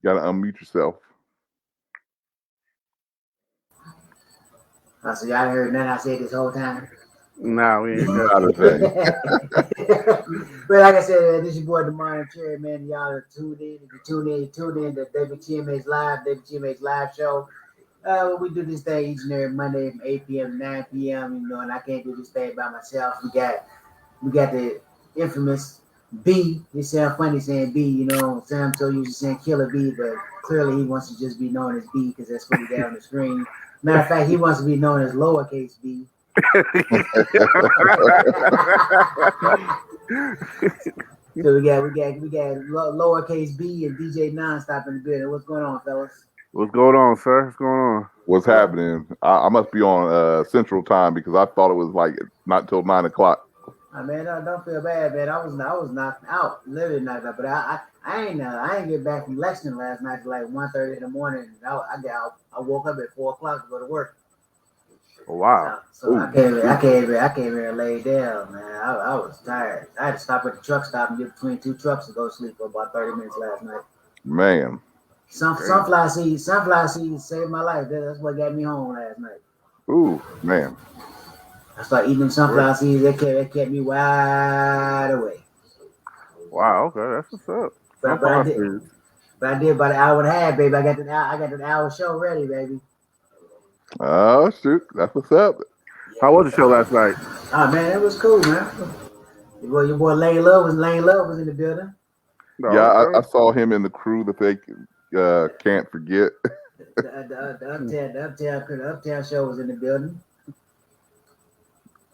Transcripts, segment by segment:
Gotta unmute yourself. So y'all heard nothing I said this whole time? Nah, we ain't got Not a thing. But like I said, this is your boy Demar Cherry, man. Y'all are tuned in. If you tune in to Wtmh live show. We do this thing each and every Monday from 8 p.m. to 9 p.m. You know, and I can't do this thing by myself. We got the infamous B. He sound funny saying B. You know, Sam told you saying Killer B, but clearly he wants to just be known as B because that's what he got on the screen. Matter of fact, he wants to be known as lowercase B. So we got lowercase B and DJ Nonstop in the building. What's going on, fellas? What's going on, sir? What's going on? What's happening? I must be on Central Time because I thought it was like not till 9 o'clock. Man, don't feel bad, man. I was knocked out, literally knocked out. But I ain't get back from Lexington last night till like 1:30 in the morning. I woke up at 4 o'clock to go to work. Wow. So I came here and laid down, man. I was tired. I had to stop at the truck stop and get between two trucks to go to sleep for about 30 minutes last night. Man. Sunflower seeds saved my life. That's what got me home last night. Ooh, man. I started eating sunflower seeds. That kept me wide awake. Wow. Okay, that's what's up. But I did about an hour and a half, baby. I got that hour show ready, baby. Oh shoot, that's what's up. How was the show last night? Oh man, it was cool, man. Your boy Lane Love was in the building. Yeah, I saw him in the crew that they can't forget. The Uptown show was in the building.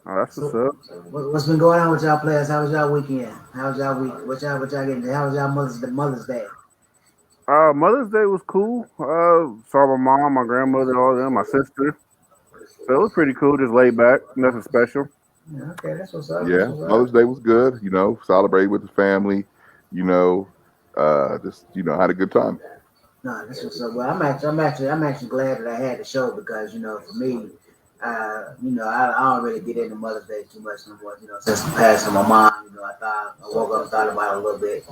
Oh, that's what's up. What's been going on with y'all players? How was y'all weekend? How was y'all week? What y'all getting? How was y'all Mother's Day? Mother's Day was cool. Saw my mom, my grandmother, all of them, my sister. So it was pretty cool, just laid back, nothing special. Yeah, okay, that's what's up. Yeah, Mother's Day was good. You know, celebrate with the family. You know, just had a good time. No, that's what's up. Well, I'm actually glad that I had the show because for me, I don't really get into Mother's Day too much no more. Since the passing of my mom, I woke up and thought about it a little bit.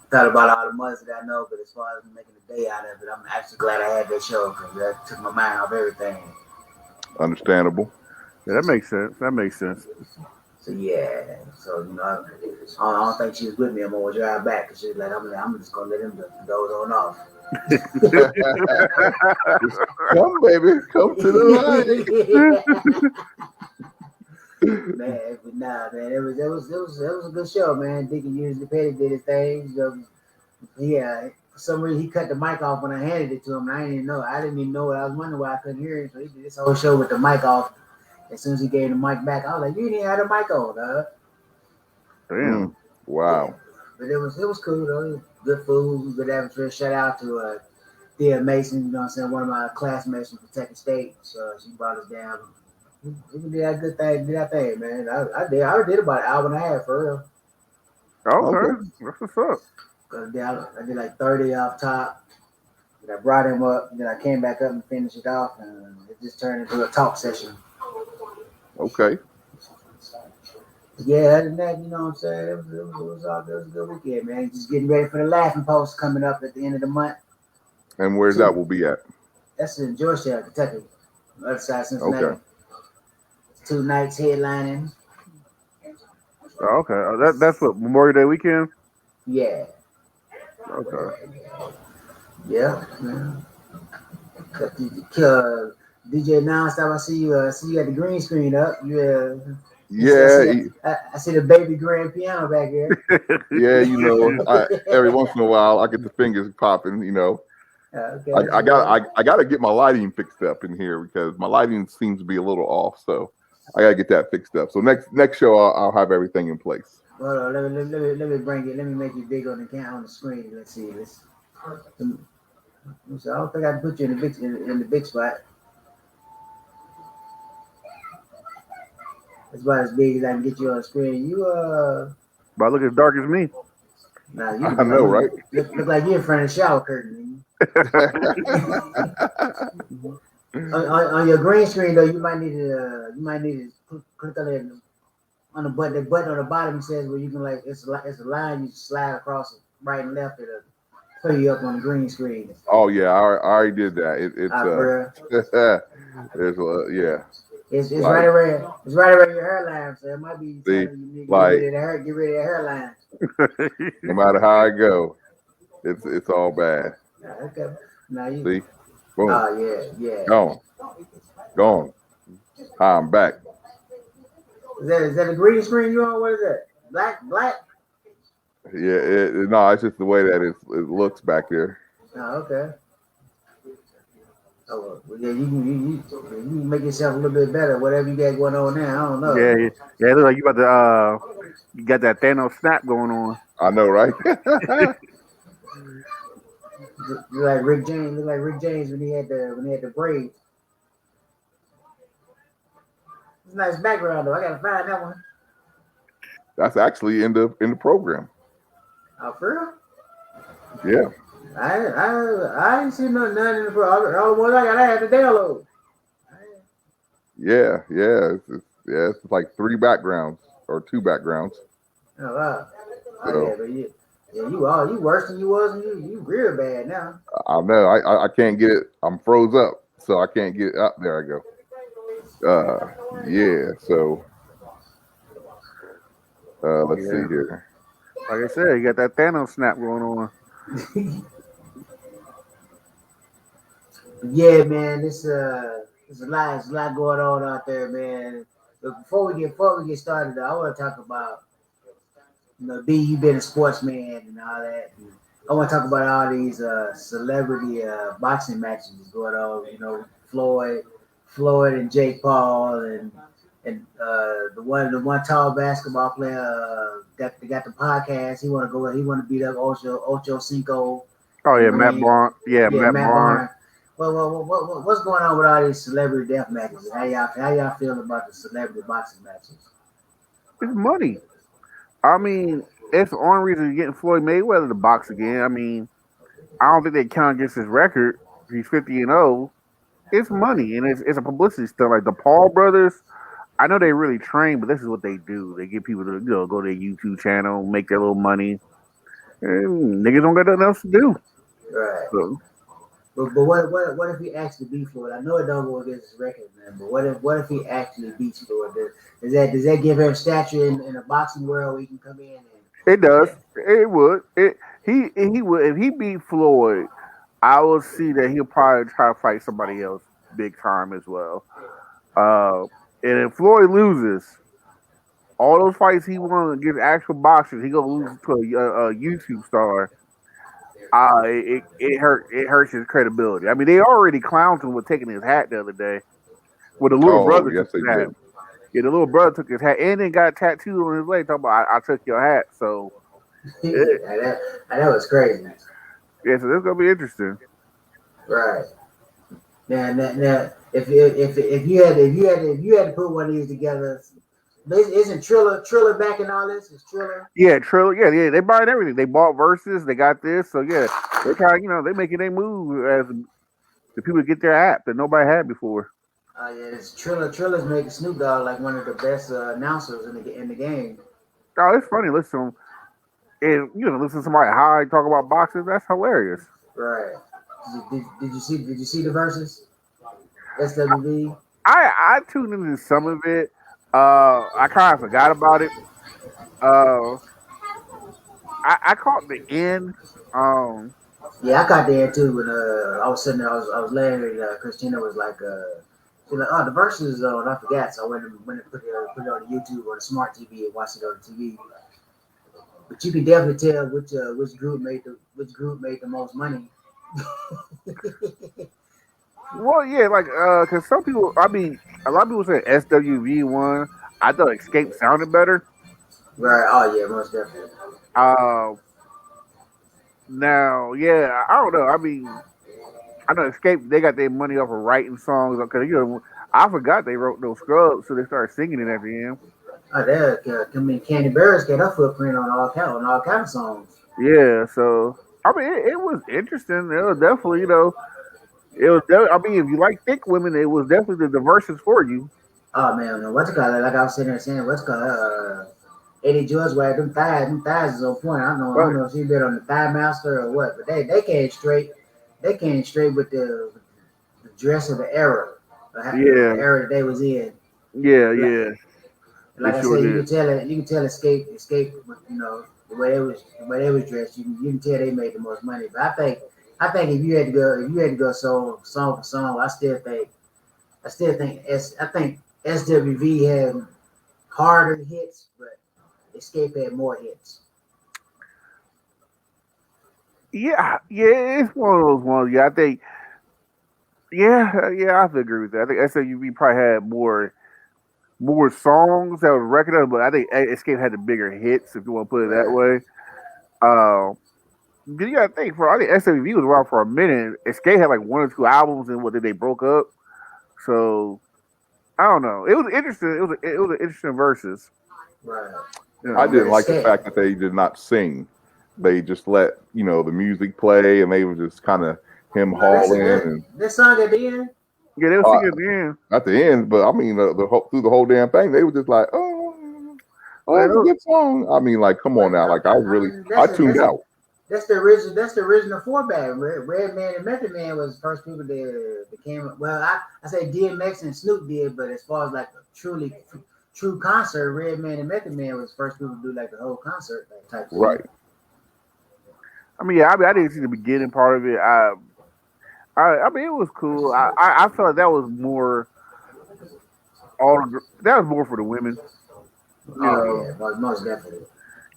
Thought about all the mothers that I know, but as far as making a day out of it, I'm actually glad I had that show because that took my mind off everything. Understandable. Yeah, that makes sense. So yeah, I don't think she was with me. I'm gonna drive back because she was like, I'm just gonna let him doze on off. Come, baby, come to the light. Man, but nah, man, it was a good show, man. Dickie usually Petty did his thing. For some reason he cut the mic off when I handed it to him. And I didn't even know it. I was wondering why I couldn't hear him. So he did this whole show with the mic off. As soon as he gave the mic back, I was like, "You didn't have the mic on, dog." Damn. Wow. Yeah. But it was cool though. Good food, good atmosphere. Shout out to Thea Mason, one of my classmates from Kentucky State. So she brought us down. We did that good thing, man. I did about an hour and a half for real. Okay. That's what's up. I did like 30 off top. Then I brought him up. Then I came back up and finished it off, and it just turned into a talk session. Okay. Yeah, other than that, you know what I'm saying? It was a good weekend, man. Just getting ready for the Laughing Post coming up at the end of the month. And where's that will be at? That's in Georgetown, Kentucky. On the other side of Cincinnati. Okay. 2 nights headlining. Oh, okay. That's what, Memorial Day weekend? Yeah. Okay. Yeah. DJ Nonstop, I see you at the green screen up. I see the baby grand piano back here. Yeah, every once in a while I get the fingers popping. Okay, I got to get my lighting fixed up in here because my lighting seems to be a little off. So I got to get that fixed up. So next show I'll have everything in place. Hold on, let me bring it. Let me make it big on the screen. Let's see this. So I don't think I can put you in the big spot. It's about as big as I can get you on the screen. But look as dark as me. Nah, I know, right? Look like you're in front of the shower curtain. on your green screen though, you might need to click on it on the button. The button on the bottom says where you can it's a line you slide across it, right and left. put you up on the green screen. Oh yeah, I already did that. For It's yeah. it's Like it's right around your hairline, so it might be see, telling you like get rid of the hairline. no matter how I go, it's all bad. Okay. Now you. See, boom, Oh yeah. gone, gone. Hi, I'm back. Is that a green screen you on? What is that? Black. Yeah, no, it's just the way that it looks back there. Oh, okay. Oh, well, yeah, you can make yourself a little bit better, whatever you got going on now. I don't know. Yeah. It looks like you about to you got that Thanos snap going on. I know, right? Look like Rick James when he had the braids. It's a nice background though. I gotta find that one. That's actually in the program. Oh, for real? Yeah. I ain't seen none in the program. All the ones I had to download. Yeah. It's like 3 backgrounds or 2 backgrounds. Oh wow. Oh So, yeah, but you worse than you was, and you real bad now. I know. I can't get it. I'm froze up, so I can't get it up. There I go. Yeah. So, let's see here. Like I said, you got that Thanos snap going on. Yeah, man, there's a lot going on out there, man. But before we get started, though, I want to talk about B. You been a sportsman and all that. And I want to talk about all these celebrity boxing matches going on. Floyd and Jake Paul and the one tall basketball player got the podcast. He want to beat up Ocho Cinco. Oh yeah, Matt Barnes. Yeah, Matt Barnes. Well, what's going on with all these celebrity death matches? How y'all feel about the celebrity boxing matches? It's money. I mean, it's the only reason you're getting Floyd Mayweather to box again. I mean, I don't think they count against his record. He's 50-0. It's money, and it's a publicity stunt. Like the Paul brothers, I know they really train, but this is what they do. They get people to go to their YouTube channel, make their little money. And niggas don't got nothing else to do. Right. So, But what if he actually beats Floyd? I know it don't go against his record, man. But what if he actually beats Floyd? Does that give him stature in a boxing world where he can come in and it does. It would. He would if he beat Floyd. I will see that he'll probably try to fight somebody else big time as well. And if Floyd loses, all those fights he won against actual boxers, he gonna lose to a YouTube star. It hurts his credibility. I mean, they already clowned him with taking his hat the other day. With the little brother yes, took they his hat. did. Yeah, the little brother took his hat and then got tattooed on his leg. Talking about I took your hat. So that was crazy. Yeah, so this is gonna be interesting. Right. Now, if you had to put one of these together, isn't Triller back in all this? Is Triller? Yeah, Triller. Yeah. They buying everything. They bought Versus. They got this. So yeah, they try. They making their move as the people get their app that nobody had before. Oh yeah, it's Triller's making Snoop Dogg like one of the best announcers in the game. Oh, it's funny. Listen, and listen to somebody high talk about boxing. That's hilarious. Right. Did you see the verses? SWV. I tuned into some of it. I kind of forgot about it. I caught the end. Yeah, I caught the end too when I was sitting there. I was laying there. Christina was like, she was like, oh, the verses is on. I forgot, so I went and put it on YouTube or the smart TV and watched it on the TV. But you can definitely tell which group made the most money. Well, yeah, like because some people, I mean, a lot of people say SWV won. I thought Escape sounded better. Right. Oh yeah, most definitely. Now, yeah, I don't know. I mean, I know Escape. They got their money off of writing songs because I forgot they wrote those scrubs, so they started singing it at the end. Oh, there. I mean, Candy Burris got her footprint on all kind of songs. Yeah, so I mean, it was interesting. It was definitely, I mean, if you like thick women, it was definitely the verses for you. Oh man, what's it called? Like I was sitting there saying, what's it called? Eddie George, where them thighs is on point. I don't know if she been on the Thigh Master or what, but they came straight. They came straight with the dress of the era, the era that they was in. Yeah. Like I said, you can tell Escape, the way they was dressed. You can tell they made the most money. But I think if you had to go song for song, I think SWV had harder hits, but Escape had more hits. Yeah, it's one of those ones. Yeah, I think. Yeah, I have to agree with that. I think SWV probably had more songs that was recognized, but I think Escape had the bigger hits, if you want to put it that way. You gotta think, for I think SWV was around for a minute. Escape had like 1 or 2 albums, and they broke up. So I don't know. It was interesting. It was an interesting versus. Right. I didn't like the fact that they did not sing. They just let the music play, and they were just kind of him hauling. And that song at the end. Yeah, they were singing at the end. At the end, but I mean, through the whole damn thing, they were just like, that's a good song. I mean, like, come on now, like I tuned out. That's the original. That's the original four-bag. Redman and Method Man was the first people that came. Well, I say DMX and Snoop did, but as far as like a true concert, Redman and Method Man was the first people to do like the whole concert type. Right. I mean, I didn't see the beginning part of it. I mean, it was cool. I felt like that was more that was more for the women. Yeah, most definitely.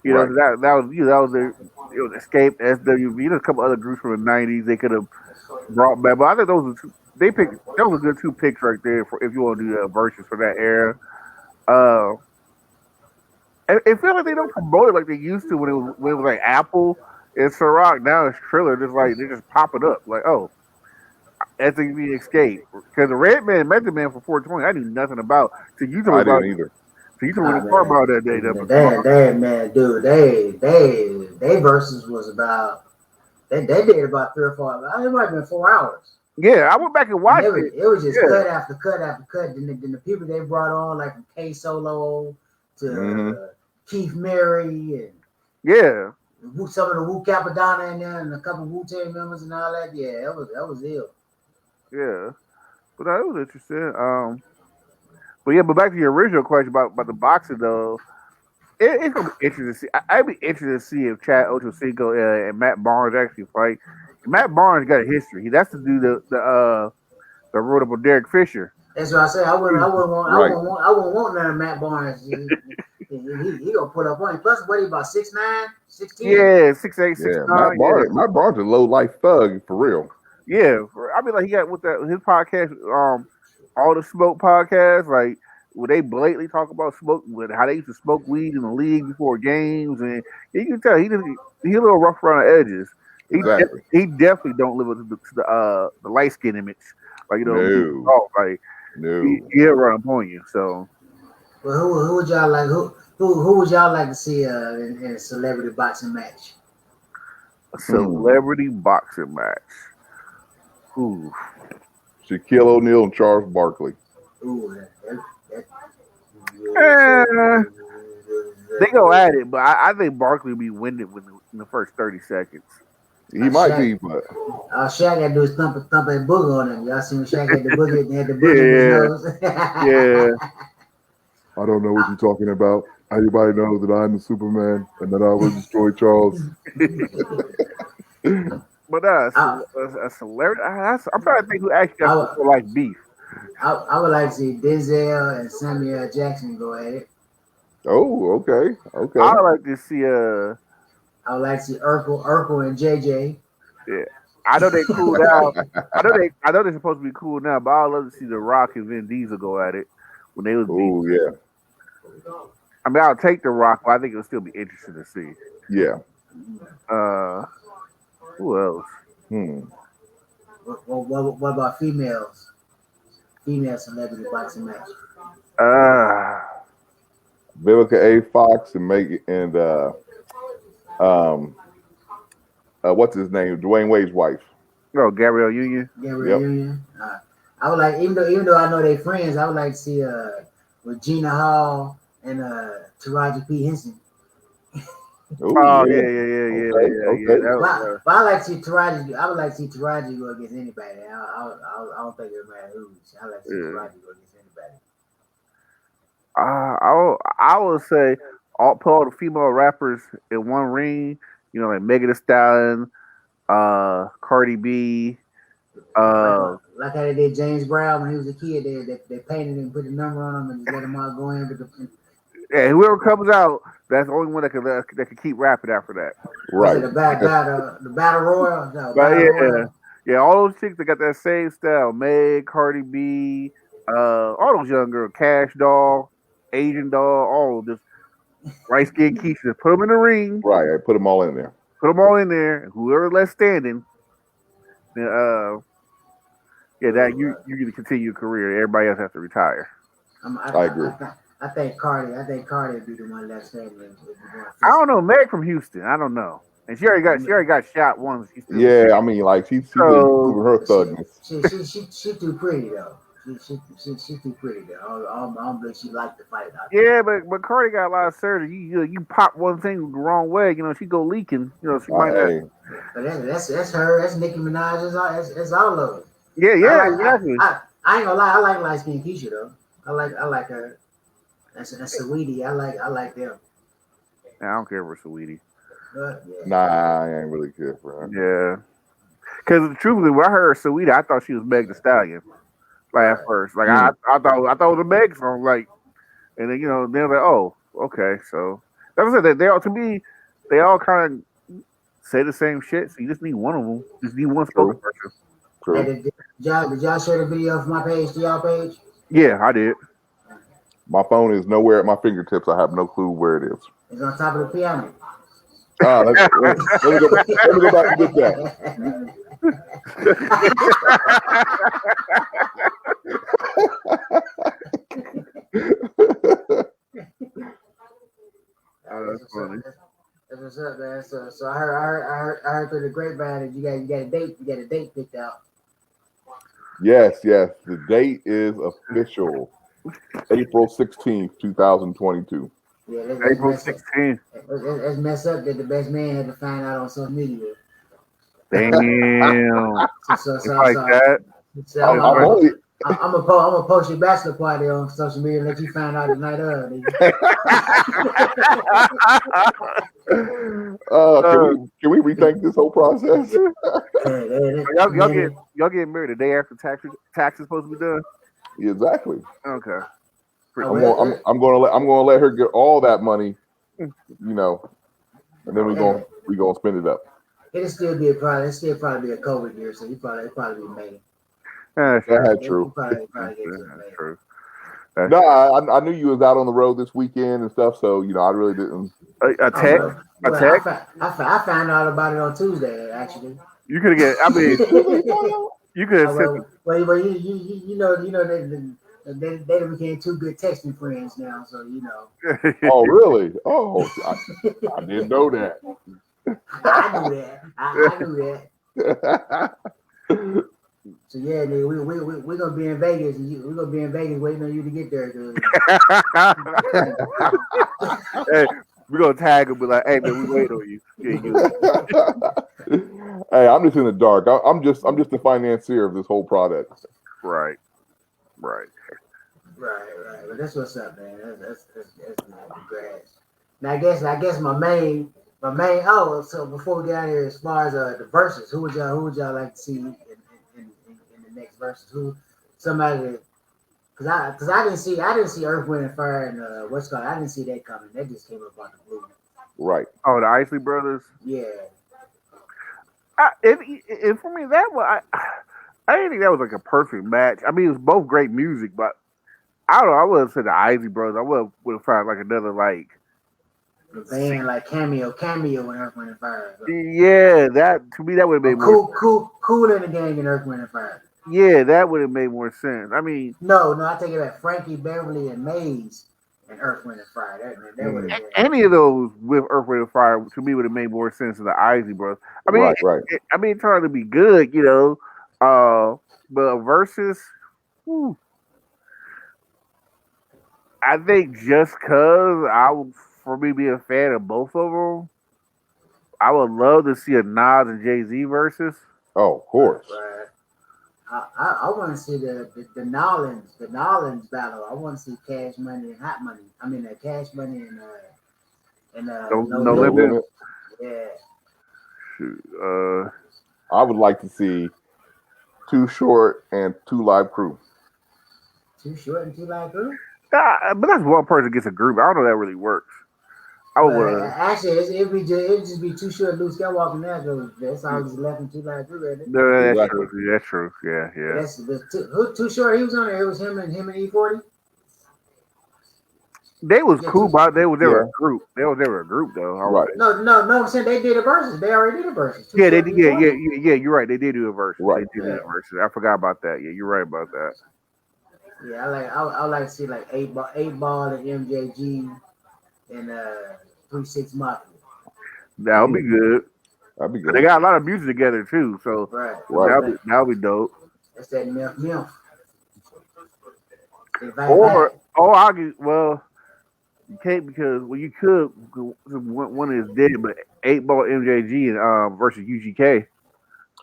That was Escape, SWV, a couple other groups from the '90s they could have brought back. But I think those were those were good 2 picks right there for if you want to do verses for that era. It feels like they don't promote it like they used to when it was like Apple and Ciroc. Now it's Triller. Just like they just pop it up like, oh, SWV Escape, because the Redman Method Man for 420 I knew nothing about. So you told me about either. So you told me about that day. Man, dude, they verses was about they did about 3 or 4. It might have been 4 hours. Yeah, I went back and watched it. It was just cut after cut after cut. Then the people they brought on, like from K Solo to Keith Murray and some of the Wu Capadonna in there and a couple Wu-Tang members and all that. Yeah, that was ill. Yeah, but that was interesting. But back to your original question about the boxing though, it's gonna be interesting to see. I'd be interested to see if Chad Ochocinco and Matt Barnes actually fight. Matt Barnes got a history. That's to do the wrote up with Derek Fisher. That's what I said. I wouldn't want none of Matt Barnes. He gonna put up on him. Plus, what he about 6'9", 6'10"? Yeah, 6'8", 6'9". Matt Barnes is a low life thug for real. Yeah, I mean, like he got with his podcast, All the Smoke podcast, like where they blatantly talk about smoke, with how they used to smoke weed in the league before games, and you can tell he a little rough around the edges. Exactly. He definitely don't live up to the light skin image, like no. He'll run up on you. So, well, who would y'all like? Who would y'all like to see in a celebrity boxing match? A celebrity boxing match. Ooh. Shaquille O'Neal and Charles Barkley. Ooh, they go at it, but I think Barkley will be winded in the first 30 seconds. He might be, but Shaq had to do his thump that booger on him. Y'all seen when Shaq had the booger in his nose? Yeah. I don't know what you're talking about. Everybody knows that I'm the Superman and that I will destroy Charles. But a celebrity. I'm trying to think who actually got like beef. I would like to see Denzel and Samuel Jackson go at it. Oh, okay. I would like to see I would like to see Urkel and JJ. Yeah, I know they cool now. I know they're supposed to be cool now, but I'd love to see The Rock and Vin Diesel go at it when they was. Oh yeah. I mean, I'll take The Rock, but I think it'll still be interesting to see. Yeah. Who else? What about females? Female celebrity boxing match. Vivica A. Fox and what's his name? Dwayne Wade's wife. Oh, Gabrielle Union. Union. I would like, even though I know they friends, I would like to see Regina Hall and Taraji P. Henson. Oh Oh yeah. yeah. Okay. That But I like to see Taraji. I would like to see Taraji go against anybody. I don't think it matters who. I like to see yeah. Taraji go against anybody. I would say put all the female rappers in one ring. You know, like Megan Thee Stallion, Cardi B. Like Uh, like how they did James Brown when he was a kid. They painted him, put a number on him, and just let him all go in. yeah, whoever comes out, that's the only one that can keep rapping after that. Was it Right. the battle royal? No, But battle yeah, royal. yeah, all those chicks that got that same style, Meg, Cardi B, all those young girls, Cash Doll, Asian Doll, all just light skinned Keisha. Just put them in the ring, Right. I put them all in there. put them all in there. And whoever left standing, then yeah, that you get to continue your career. Everybody else has to retire. I agree. I think Cardi would be the one left standing. If you're going I don't know physical. Meg from Houston. I don't know, and she already got shot once. She's still Yeah, I mean, like she's been so proving her thugness. She too pretty though. She too pretty though. I don't believe she liked to fight out there. yeah, but Cardi got a lot of surgery. You pop one thing the wrong way, she go leaking. She might not. Hey, But that's her. That's Nicki Minaj. That's all of it. Yeah, exactly. I ain't gonna lie. I like light skin Keisha though. I like her. That's Sweetie. I like them. I don't care for Sweetie. But, yeah. nah, I ain't really care for her. Yeah, because truthfully, when I heard Sweetie, I thought she was Meg Thee Stallion. Like at first, like I thought it was a Meg song. Like, and then they're like, oh, okay, so that's what I said. They all to me, they all kind of say the same shit. So you just need one of them. Just need one spokesperson. True. Hey, did y'all share the video from my page to y'all page? Yeah, I did. My phone is nowhere at my fingertips. I have no clue where it is. It's on top of the piano. Let me go back and get that. That's funny. That's what's up, man. So I heard through the grapevine that you got a date picked out. Yes. The date is official. April 16th, 2022. Yeah, April 16th. That's messed up that the best man had to find out on social media. Damn. So It's like that. I'm gonna post your bachelor party on social media and let you find out the night of. Can we rethink this whole process? Y'all getting married the day after taxes supposed to be done? Exactly. Okay. I'm gonna let her get all that money, and then we gonna spend it up. It'll still be probably be a COVID year, so it'll probably be May. That's true. True. No, I knew you was out on the road this weekend and stuff, so I really didn't. A text. I found out about it on Tuesday. Actually, you could get. I mean, you could have said. Well, they became two good texting friends now, so Oh, really? Oh, I didn't know that. I knew that. I knew that. So yeah, nigga, we're gonna be in Vegas, and we're gonna be in Vegas waiting on you to get there. Hey, we're gonna tag him, be like, "Hey man, we wait on you." Hey, I'm just in the dark. I'm just the financier of this whole product. Right. Right. But that's what's up, man. That's great. Now I guess my main. Oh, so before we get out of here, as far as the verses, who would y'all like to see in the next verses? Who somebody? Because I didn't see Earth, Wind and Fire and what's called. I didn't see that coming. That just came up on the blue. Right. Oh, the Isley Brothers. Yeah. If for me that was I didn't think that was like a perfect match. I mean, it was both great music, but I don't know. I would have said the Isley Brothers. I would have found like another like. The band like cameo in Earth, Wind and Fire. So. Yeah, that to me that would have made more cool in the gang in Earth, Wind and Fire. Yeah, that would have made more sense. I mean, no, I take it back. Frankie Beverly and Maze and Earth, Wind and Fire. That would have any of those with Earth, Wind and Fire to me would have made more sense than the Isley Brothers. I mean, right. I mean, trying to be good, but versus, I think just cause for me being a fan of both of them, I would love to see a Nas and Jay-Z versus. Oh, of course. Right. I want to see the Nolans battle. I want to see Cash Money and Hot Money. I mean, Cash Money and No, No no Limit. limit. Yeah. Shoot, I would like to see Too Short and Two Live Crew. Too Short and Too Live Crew? but that's one person gets a group. I don't know if that really works. I would. Actually, it'd just be Too Short, Luke Skywalker, and that goes. That's all just left in Too Live Crew, right? No, that's Exactly. true. That's true. Yeah. That's Too Short. He was on there. It was him and E40. They was cool, but they were Yeah. a group. They were a group though. Right. No. I'm saying they did a versus. They already did a versus. Yeah, they did. Yeah. You're right. They did do a versus. Right. They did do a versus. I forgot about that. Yeah, you're right about that. Yeah, I like to see like 8 Ball and MJG and 3-6 Mafia. That would be good. That'd be good. They got a lot of music together too, so Right. that'll be dope. That's that milk. I'll get you can't because you could one is dead, but 8 Ball MJG and versus UGK.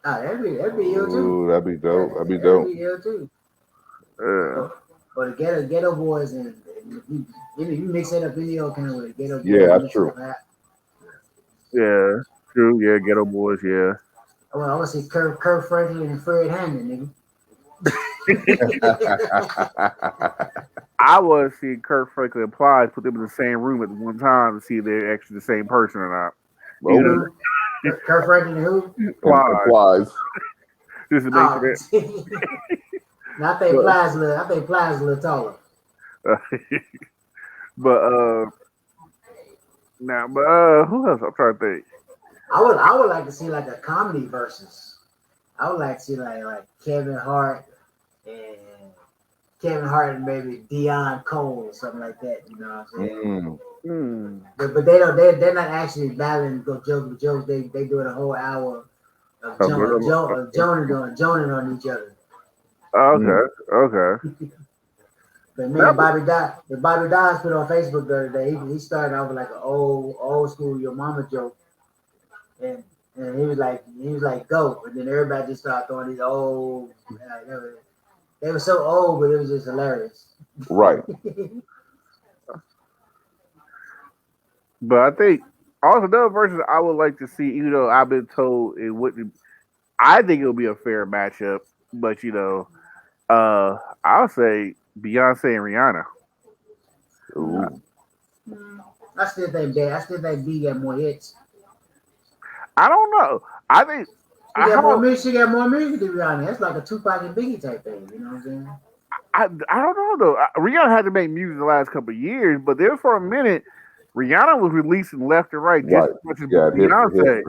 Oh, that'd be ill too. Ooh, that'd be dope. That'd be dope. That'd be ill too. But the ghetto boys and you mix it up any old kind of way. Ghetto boys. Yeah, that's true. Yeah, true. Yeah, Ghetto Boys. Yeah. I want to see Kurt Franklin and Fred Hammond, nigga. I was seeing Kurt Franklin and Plies put them in the same room at one time to see if they're actually the same person or not. Well, Kurt Franklin and who? Plies. Just to make sure that. Now, I think Plies a little taller. But who else? I'm trying to think. I would like to see like a comedy versus. I would like to see like Kevin Hart and maybe Dion Cole or something like that. You know what I'm saying? But they're not actually battling go joke with jokes. They do it a whole hour of joning on each other. Okay. But man, Bobby Dodds put on Facebook the other day. He started off with like an old school your mama joke, and he was like go, and then everybody just started throwing these old. They were so old, but it was just hilarious. Right. But I think also another versus I would like to see, even though I've been told it wouldn't. I think it'll be a fair matchup, but I'll say Beyonce and Rihanna. Ooh. I still think B got more hits. I don't know. I think she got more music than Rihanna. That's like a Tupac and Biggie type thing. You know what I'm saying? I don't know though. Rihanna had to make music the last couple of years, but there for a minute, Rihanna was releasing left and right just as much as Beyonce.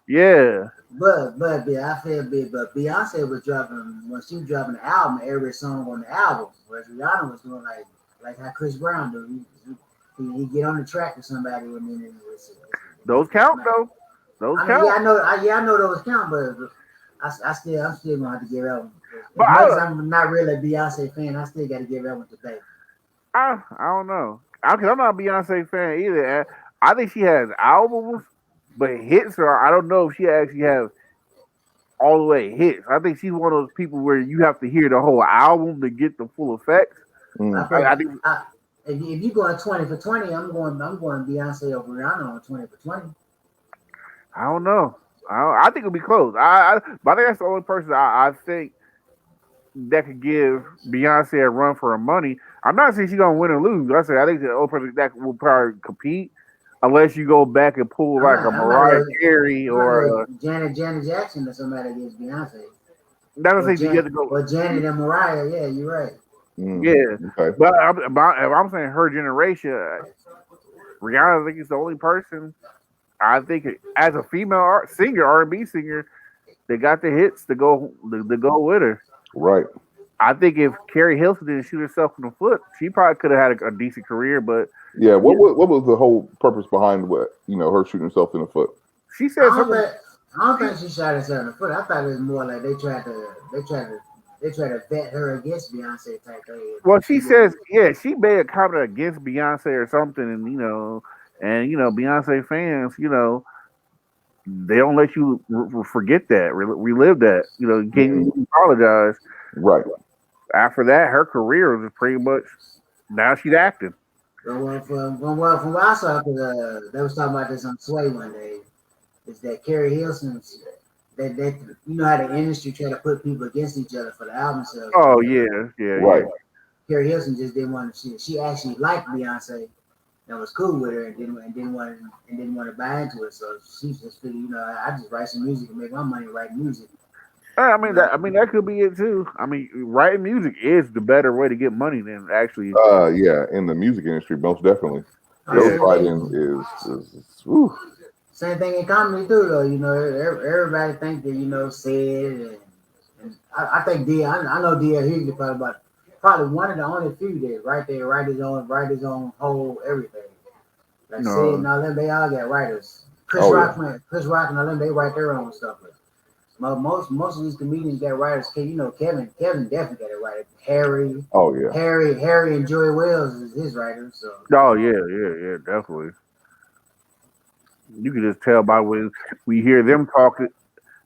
Yeah. But Beyonce was dropping the album, every song on the album, whereas Rihanna was doing like how Chris Brown do. He get on the track with somebody and then those count though. Those count. Yeah, I know those count, but I'm still gonna have to give that one. But I'm not really a Beyonce fan. I still got to give that one to Baby. I don't know. I'm not a Beyonce fan either. I think she has albums, but hits I don't know if she actually has all the way hits. I think she's one of those people where you have to hear the whole album to get the full effect. I think if you going 20 for 20, I'm going Beyonce over Rihanna on 20 for 20. I don't know. I think it'll be close. But I think that's the only person I think that could give Beyonce a run for her money. I'm not saying she's gonna win or lose. I think the only person that will probably compete, unless you go back and pull like a Mariah Carey or Janet Jackson or somebody against Beyonce. That's what you have to go. Or Janet and Mariah. Yeah, you're right. Yeah, okay. But if I'm saying her generation, Rihanna, I think is the only person. I think as a female R&B singer, they got the hits to go with her. Right. I think if Carrie Hilson didn't shoot herself in the foot, she probably could have had a decent career. But yeah, what was the whole purpose behind her shooting herself in the foot? She said something. I don't think she shot herself in the foot. I thought it was more like they tried to vet her against Beyonce type thing. Well, she says, she made a comment against Beyonce or something, and And Beyonce fans, they don't let you forget that, relive that. You can't Mhm. even apologize. Right. After that, her career was pretty much now she's acting. From what I saw, because they was talking about this on Sway one day, is that Carrie Hilson's that you know how the industry try to put people against each other for the album sales or Oh whatever. yeah, yeah, Right. yeah. Carrie Hilson just didn't want to. She actually liked Beyonce and was cool with her and didn't want to buy into it. So she just figured, I just write some music and make my money writing music. I You mean know, that could be it too. I mean, writing music is the better way to get money than actually. Yeah, in the music industry, most definitely. Yeah. same thing. Ghostwriting is whew. Same thing in comedy too, though. Everybody think that said, and I think I know D.L. Hughley probably one of the only few that right there write his own whole everything. Like said No. and all them, they all got writers. Oh yeah. Chris Rock and all them, they write their own stuff. But most of these comedians got writers. Kevin definitely got a writer. Oh yeah. Harry and Joey Wells is his writer. So Oh yeah, yeah, yeah, definitely. You can just tell by when we hear them talking,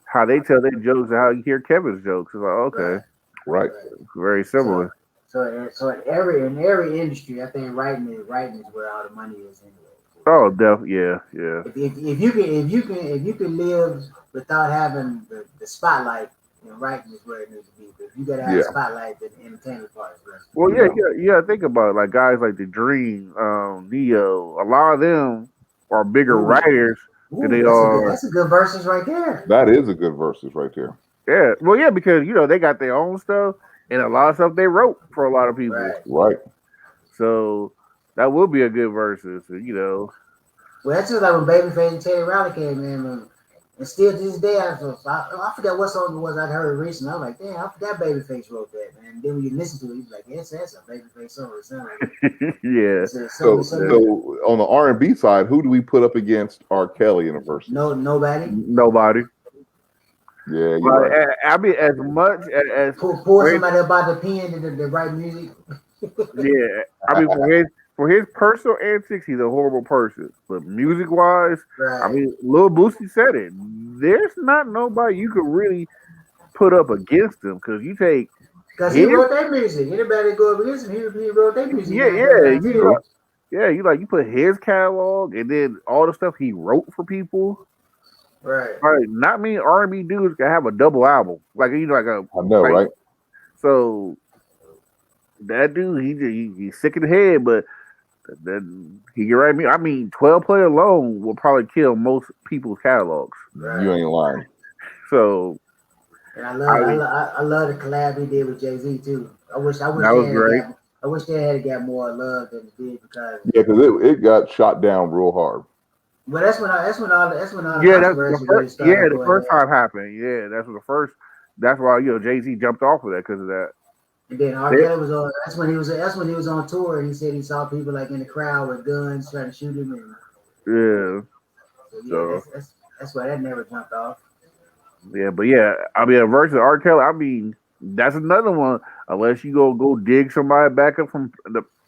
how they tell their jokes, and how you hear Kevin's jokes. It's like right, okay, Right. right. very So similar. so in every industry, I think writing is where all the money is anyway. Oh, yeah, yeah. If you can live without having the spotlight, writing is where it needs to be. But if you gotta have a Yeah. spotlight, then the entertainment part is where. Well, yeah, Yeah. yeah, yeah. Think about it. Like guys like the Dream, Neo. A lot of them are bigger Ooh, writers than ooh, they that's a good are. that's a good verses right there. That is a good verses right there. Yeah. Well, yeah, because they got their own stuff and a lot of stuff they wrote for a lot of people. Right. Right. So that would be a good versus. Well, that's just like when Babyface and Teddy Riley came in, and still to this day, I forgot what song it was I heard recently. I was like, damn, I forgot Babyface wrote that, man. And then when you listen to it, you're like, yes, that's a Babyface song. It sounds like Yeah. So so Yeah. so on the R&B side, who do we put up against R. Kelly in the verses? nobody. Nobody. Yeah, you're But right. I mean, as much as Pull for his, somebody about the pen to write music. yeah, I mean for his personal antics, he's a horrible person. But music wise, I Right. mean, Lil Boosie said it. There's not nobody you could really put up against him because you take Because he his, wrote that music. Anybody go up against him, he wrote that music yeah, 9 times yeah, out of 10. you put his catalog and then all the stuff he wrote for people. Right. Like, not many R&B dudes can have a double album. Like I know, like right? so that dude he's sick in the head, but then he can write me. I mean, 12 play alone will probably kill most people's catalogs. Right. You ain't lying. So And I mean, I love the collab he did with Jay-Z too. that was great. I wish they had got more love than it did because Yeah, because it got shot down real hard. well that's when all the Yeah, that's the controversy really first. Yeah, started the going first down. time happened. Yeah, that's what the first. That's why Jay-Z jumped off of that because of that. And then R. They, Kelly was on. That's when he was on tour, and he said he saw people like in the crowd with guns trying to shoot him, and yeah. so yeah, So that's why that never jumped off. yeah, but yeah, I mean, versus R. Kelly. I mean, that's another one. Unless you go dig somebody back up from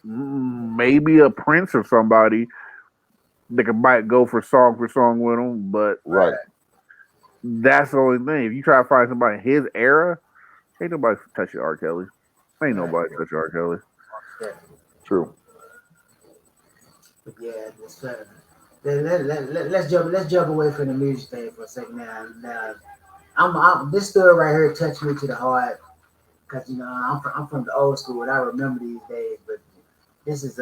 maybe a Prince or somebody that might go for song with him, but Right. that's the only thing. If you try to find somebody in his era, ain't nobody touching R. Kelly. Ain't Right. nobody touching R. Kelly. Yeah. True. But yeah, it's let's jump away from the music thing for a second now. This story right here touched me to the heart because I'm from the old school and I remember these days. But this is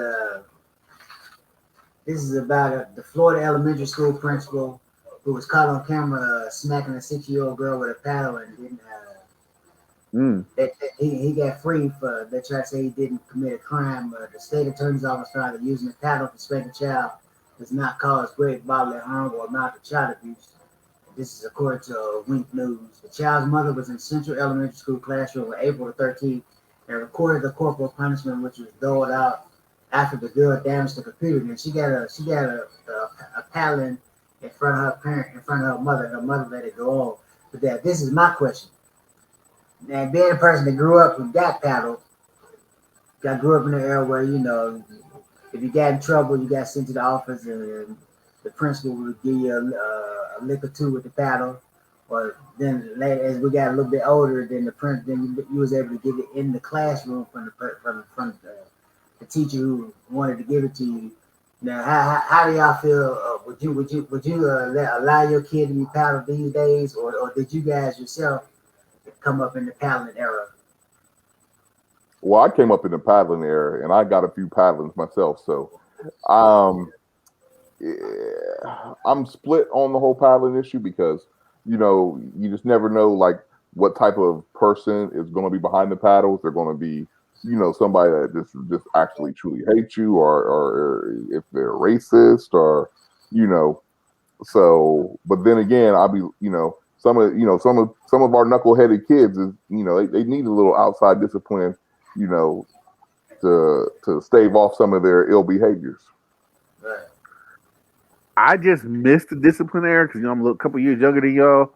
about the Florida elementary school principal who was caught on camera smacking a 6-year-old girl with a paddle and didn't. He got free for they tried to say he didn't commit a crime. The state attorney's office found that using a paddle to spank a child does not cause great bodily harm or amount to child abuse. This is according to Wink News. The child's mother was in Central Elementary School classroom on April the 13th and recorded the corporal punishment, which was doled out after the girl damaged the computer. And she got a paddle in front of her parent, in front of her mother. Her mother let it go on. But this is my question. Now, being a person that grew up with that paddle, I grew up in an era where if you got in trouble, you got sent to the office, and the principal would give you a lick or two with the paddle. Or then later, as we got a little bit older, then you was able to get it in the classroom from the teacher who wanted to give it to you. Now, how do y'all feel? Would you allow your kid to be paddled these days, or did you guys yourself come up in the paddling era? Well, I came up in the paddling era, and I got a few paddlings myself. So, um, yeah, I'm split on the whole paddling issue because you just never know like what type of person is going to be behind the paddles. They're going to be somebody that just actually truly hates you, or if they're racist, or you know. So, but then again, I'll be some of our knuckleheaded kids is they need a little outside discipline, you know, to stave off some of their ill behaviors. Right. I just missed the disciplinary because I'm a couple years younger than y'all.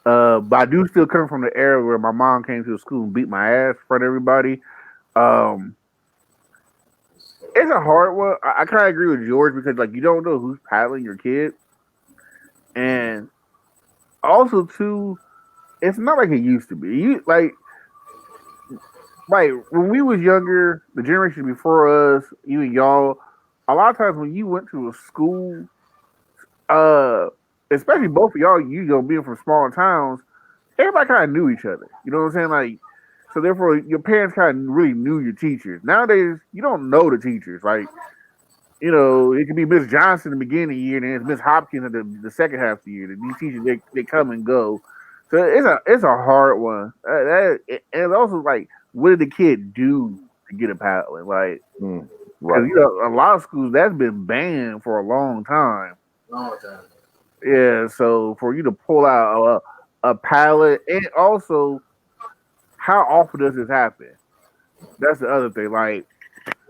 But I do still come from the era where my mom came to the school and beat my ass in front of everybody. Um, it's a hard one. I kind of agree with George because like you don't know who's paddling your kid, and also too, it's not like it used to be. Like when we was younger, the generation before us, even y'all, a lot of times when you went to a school, uh, especially both of y'all, being from small towns, everybody kind of knew each other. You know what I'm saying? Like, so therefore, your parents kind of really knew your teachers. Nowadays, you don't know the teachers. Like, it could be Miss Johnson in the beginning of the year, and then it's Miss Hopkins in the second half of the year. These teachers they come and go. So it's a hard one. And also like, what did the kid do to get a paddling? Like, Right. because a lot of schools that's been banned for a long time. Long time. Yeah, so for you to pull out a pallet, and also how often does this happen? That's the other thing. Like,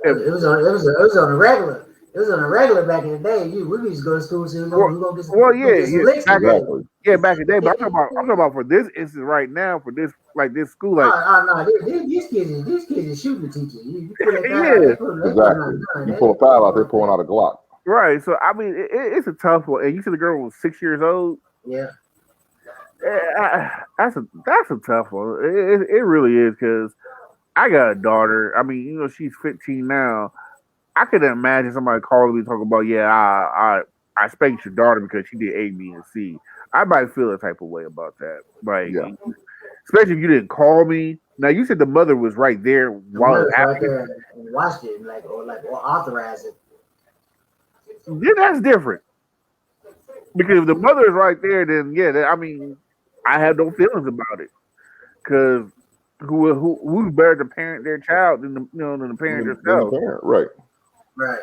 It was on a regular. It was on a regular back in the day. We used to go to school, so we're gonna get some, well, go get some licks today. back in the day. But I'm talking about for this instance right now, for this this school, like, No, these kids are shooting the teacher. You pull that guy out, yeah, Exactly. You pull a pad out, they're pulling out a Glock. right. So I mean, it's a tough one. And you said the girl was 6 years old. Yeah. That's a tough one. It really is because I got a daughter. I mean, she's 15 now. I could imagine somebody calling me talking about, yeah, I spanked your daughter because she did A, B, and C. I might feel a type of way about that. Like, Yeah. especially if you didn't call me. Now you said the mother was right there while it happened. Right there and watched it, or authorized it. Then that's different. Because if the mother is right there, then yeah, I have no feelings about it. Because who's better to parent their child than the parent themselves? Right. Right.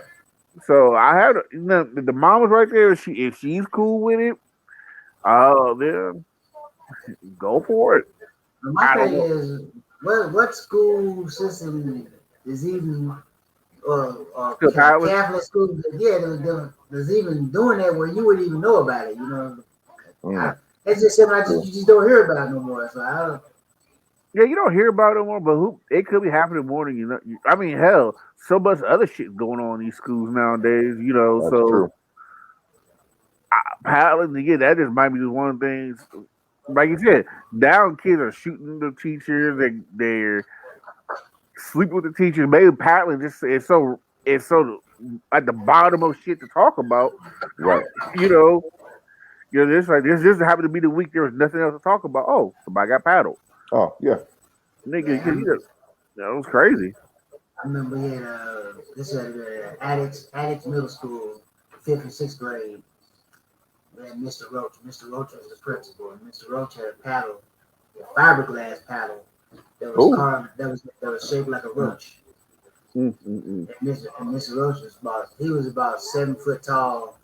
So I had the mom was right there. If she's cool with it, then go for it. My thing is, what school system is even Catholic school? Yeah, there's even doing that where you wouldn't even know about it. It's just something you just don't hear about no more. So I don't. Yeah, you don't hear about it more, but it could be happening more than you know. I mean, hell, so much other shit going on in these schools nowadays. That's so true. paddling again, that just might be just one of the things. Like you said, now kids are shooting the teachers. They're sleeping with the teachers. Maybe paddling just it's so at the bottom of shit to talk about. Right. This happened to be the week there was nothing else to talk about. Oh, somebody got paddled. Oh yeah. Nigga, that was crazy. I remember we had this was Addicts Middle School, 5th and 6th grade. We had Mr. Roach. Mr. Roach was the principal, and Mr. Roach had a paddle, a fiberglass paddle that was carved, that was shaped like a roach. And Mr. Roach was about 7 foot tall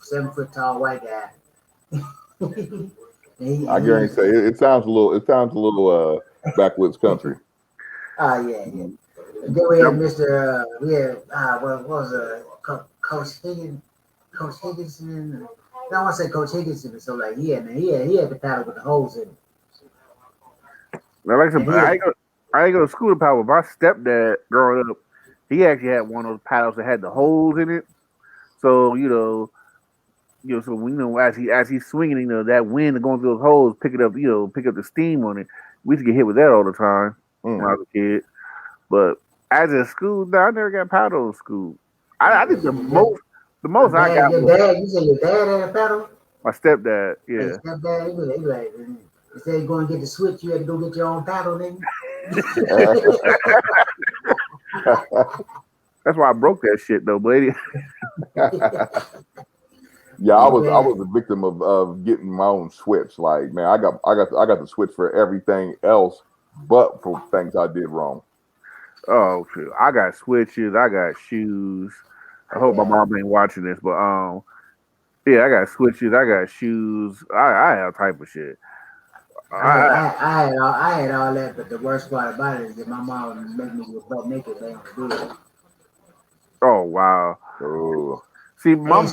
white guy. I guarantee it sounds a little backwoods country. Yeah. And then we had Mr. What was Coach Higgins? Coach Higginson? No, I want to say Coach Higginson. So like, he had the paddle with the holes in it. Now, like I said, I ain't go to school to paddle. My stepdad growing up, He actually had one of those paddles that had the holes in it. So so as he's swinging, that wind going through those holes, pick it up, pick up the steam on it. We used to get hit with that all the time when I was a kid. But as a school, no, I never got paddle in school. I think the most I got Your was dad, you said your dad had a paddle? my stepdad. Hey, Yeah. stepdad, he was like, instead of going to get the switch, you had to go get your own paddle, nigga. That's why I broke that shit though, but Yeah, I Man. was a victim of getting my own switch. Like, man, I got the switch for everything else, but for things I did wrong. oh shit, I got switches, I got shoes. I hope my mom ain't watching this, but yeah, I got switches, I got shoes, I have type of shit. I had all that, but the worst part about it is that my mom would make me get butt naked laying on the bed. Oh wow. Oh, See, And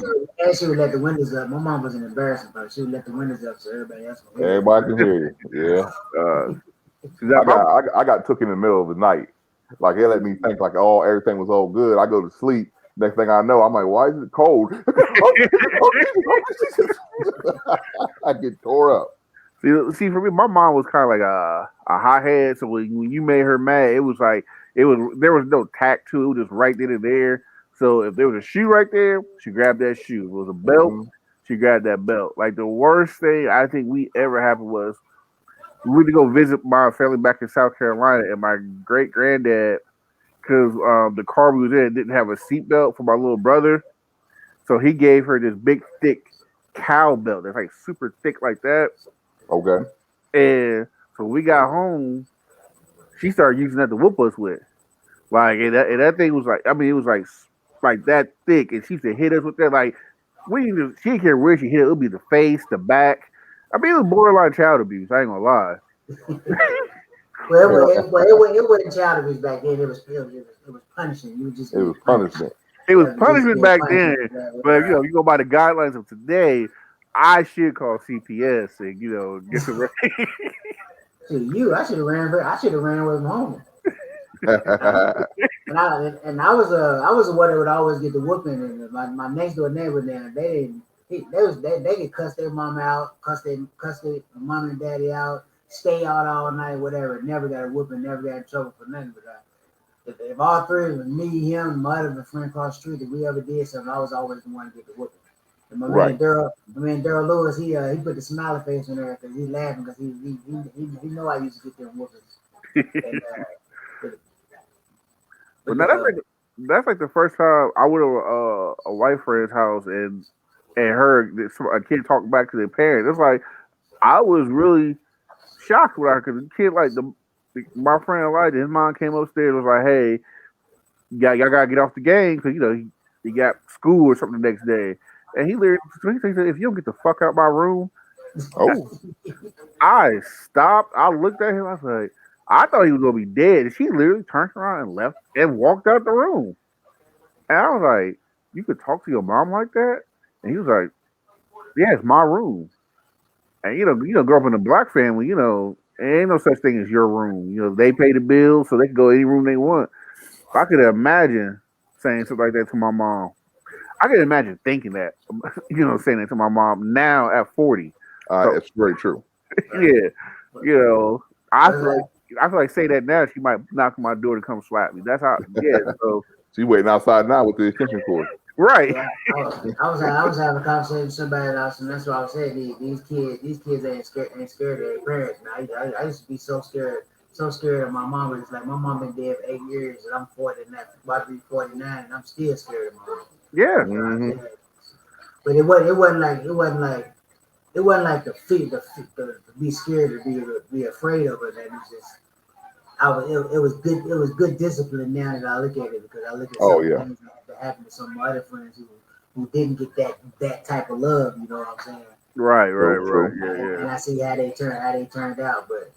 she would let the windows up. My mom was an embarrassing person. She would let the windows up so everybody else could hear. everybody can hear you. Yeah, I got took in the middle of the night. Like, it let me think like, oh, everything was all good. I go to sleep. Next thing I know, I'm like, why is it cold? I get tore up. See, for me, my mom was kind of like a hothead. So when you made her mad, it was like there was no tact to it. It was just right then and there. So if there was a shoe right there, she grabbed that shoe. If it was a belt, she grabbed that belt. Like the worst thing I think we ever happened was we went to go visit my family back in South Carolina, and my great granddad, because the car we was in didn't have a seatbelt for my little brother, so he gave her this big thick cow belt that's like super thick like that. Okay. And so when we got home, she started using that to whoop us with. Like, and that thing was like, I mean, it was like that thick, and she used to hit us with that. Like, she didn't care where she hit it. It would be the face, the back. I mean, it was borderline child abuse. I ain't gonna lie. It wasn't child abuse back then. It was punishing. It was punishment. It was punishment back then. But you go by the guidelines of today, I should call CPS and get the right. I should have ran. I should have ran away from home. and I was the one that would always get the whooping. And my next door neighbor there, they could cuss their mom out, cuss their mom and daddy out, stay out all night, whatever. Never got a whooping, never got in trouble for nothing. But if all three of us, me, him, my other friend across the street, if we ever did something, I was always the one to get the whooping. And my man Daryl Lewis, he put the smiley face on there because he's laughing because he know I used to get them whoopings. But now that's like the first time I went to a white friend's house and heard a kid talk back to their parents. It's like I was really shocked with her because the kid, like my friend Elijah, his mom came upstairs and was like, "Hey, y'all gotta get off the game because he got school or something the next day." And he said, "If you don't get the fuck out my room," I stopped. I looked at him. I was like, I thought he was gonna be dead. And she literally turned around and left and walked out the room. And I was like, "You could talk to your mom like that?" And he was like, "Yeah, it's my room." And grow up in a black family, ain't no such thing as your room. They pay the bills, so they can go any room they want. I could imagine saying something like that to my mom. I can imagine thinking that, saying that to my mom now at 40. It's very true. Yeah, I feel like say that now, she might knock on my door to come slap me. That's how. Yeah, so she waiting outside now with the extension cord. Right. Yeah, I was having a conversation with somebody else, and that's what I was saying. These kids ain't scared of their parents. Now, I used to be so scared of my mom. It's like my mom been dead for 8 years, and I'm 49, about to be 49, and I'm still scared of my mom. Yeah. Mm-hmm. But it wasn't like the fear, to be scared or be afraid of it. That it's just it was good discipline now that I look at it, because I look at some things that happened to some of my other friends who didn't get that type of love. You know what I'm saying? Right. Yeah. And I see how they turned out. But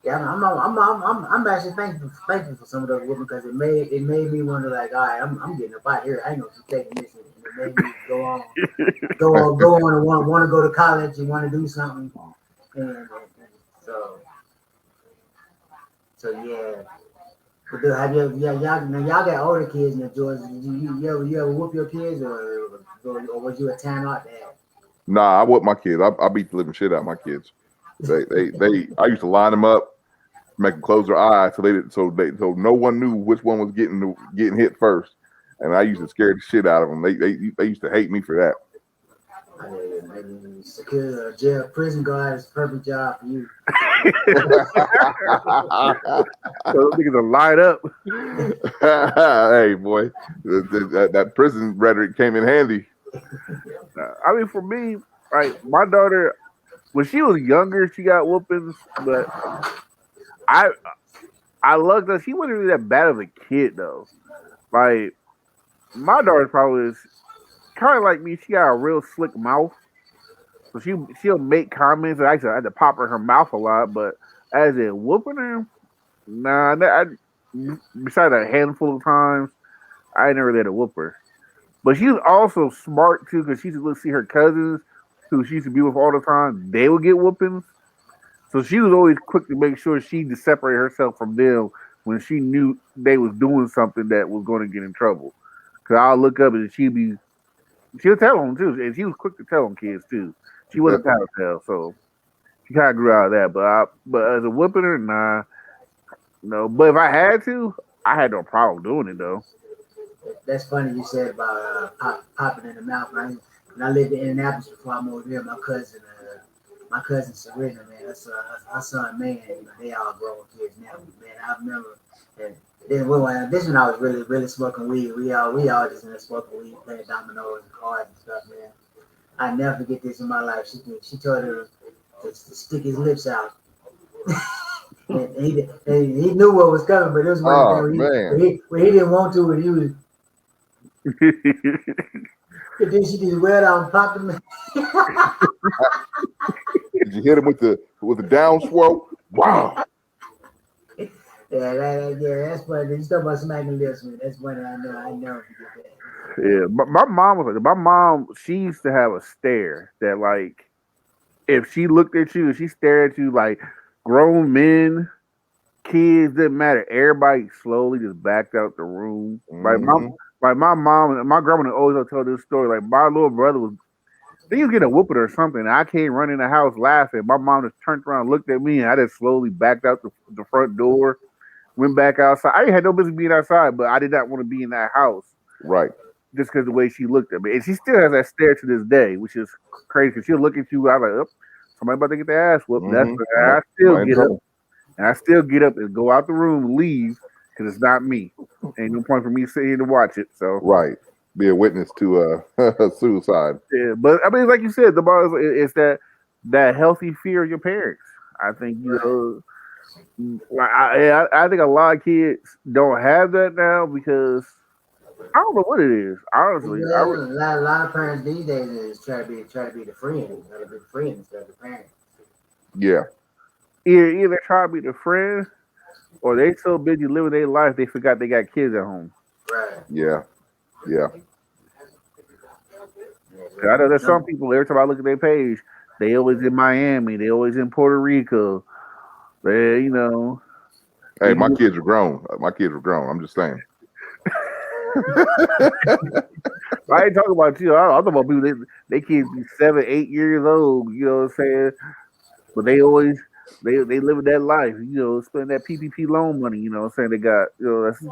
yeah, I'm actually thankful for some of those women, because it made me wonder, like, all right, I'm getting up out here. I ain't gonna keep taking this. And it made me go on and want to go to college and want to do something. And so yeah. But have you, yeah, y'all got older kids in the Georgia. You ever whoop your kids, or was you a timeout dad? Nah, I whip my kids. I beat the living shit out of my kids. They. I used to line them up, make them close their eyes so no one knew which one was getting hit first, and I used to scare the shit out of them. They used to hate me for that. Maybe secure jail, prison guard is a perfect job for you. So those niggas are lined up. Hey, boy, that prison rhetoric came in handy. I mean, for me, like my daughter, when she was younger, she got whoopings, but I I loved her. She wasn't really that bad of a kid though. Like my daughter probably is kind of like me. She got a real slick mouth, so she'll make comments. And actually, I had to pop her mouth a lot, but as in whooping her, nah. Besides a handful of times, I never let her whoop her. But she was also smart too, because she used to see her cousins, who she used to be with all the time. They would get whoopings, so she was always quick to make sure she to separate herself from them when she knew they was doing something that was going to get in trouble. Cause I'll look up and she'll tell them too, and she was quick to tell on kids too. She wasn't tattletale, so she kind of grew out of that. But as a whooping her, nah, no. But if I had to, I had no problem doing it though. That's funny you said about popping in the mouth. When I lived in Indianapolis before I moved here, my cousin Serena, man, that's her son, man. They all grown kids now, man. I remember, and this when I was really smoking weed. We all just in there smoking weed, playing dominoes and cards and stuff, man. I never forget this in my life. She told her to stick his lips out. And he knew what was coming, but it was one of Oh them man, when he didn't want to, and he was. And then she just went out and popped him. did you hit him with the down swirl? Wow. Yeah, that's funny. You talk about smacking lips, man. That's funny. I never forget that. Yeah, but my mom was like my mom. She used to have a stare that like if she looked at you, she stared at you like grown men, kids didn't matter. Everybody slowly just backed out the room. Mm-hmm. Like my mom and my grandmother always tell this story. Like my little brother was, he was getting a whooping or something. And I came running in the house laughing. My mom just turned around, looked at me, and I just slowly backed out the front door, went back outside. I had no business being outside, but I did not want to be in that house Right. just because the way she looked at me. And she still has that stare to this day, which is crazy because she'll look at you. I was like, oh, somebody about to get their ass whooped. Mm-hmm. I still Right. get up. And I still get up and go out the room and leave because it's not me. Ain't no point for me sitting here to watch it. So Right. Be a witness to suicide. yeah, but I mean, like you said, the bar is that healthy fear of your parents. I think like I think a lot of kids don't have that now because I don't know what it is. Honestly, Yeah, a lot of parents these days is try to be the friend, try to be the friend instead of the parent. Yeah. either try to be the friend or they so busy living their life they forgot they got kids at home. Right. Yeah. Yeah. I know there's some people. Every time I look at their page, they always in Miami. They always in Puerto Rico. They, Hey, my kids are grown. My kids are grown. I'm just saying. I ain't talking about you. I'm talking about people. They kids be 7, 8 years old. You know what I'm saying? But they always they living that life. Spend that PPP loan money. You know what I'm saying? They got that's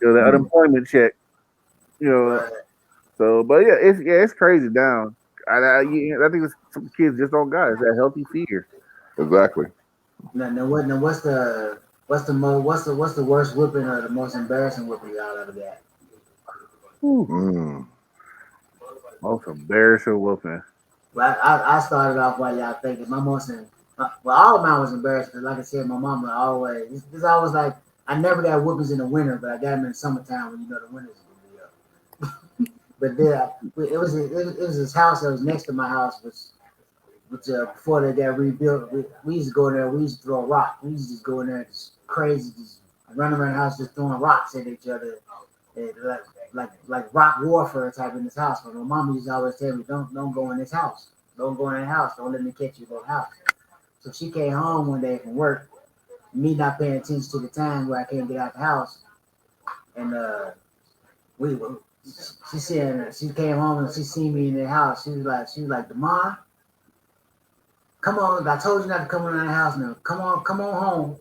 that unemployment check. You know. Right. So, but it's crazy now. I think some kids just don't got it. It's that healthy fear. Exactly. Now what's the worst whooping or the most embarrassing whooping y'all ever got? Mm. Most embarrassing whooping. Well, I started off while y'all thinking. All of mine was embarrassing because, like I said, my mama always. It's always like I never got whoopings in the winter, but I got them in the summertime when the winters would be up. But it was this house that was next to my house, which before they got rebuilt, we used to go in there. We used to throw rocks. We used to just go in there, just crazy, just running around the house, just throwing rocks at each other, and like rock warfare type in this house. But my mom used to always tell me, don't go in this house. Don't go in that house. Don't let me catch you in that house. So she came home one day from work, me not paying attention to the time where I can't get out the house, and we were. She said she came home and she seen me in the house. She was like, Demar, come on! I told you not to come around the house now. Come on home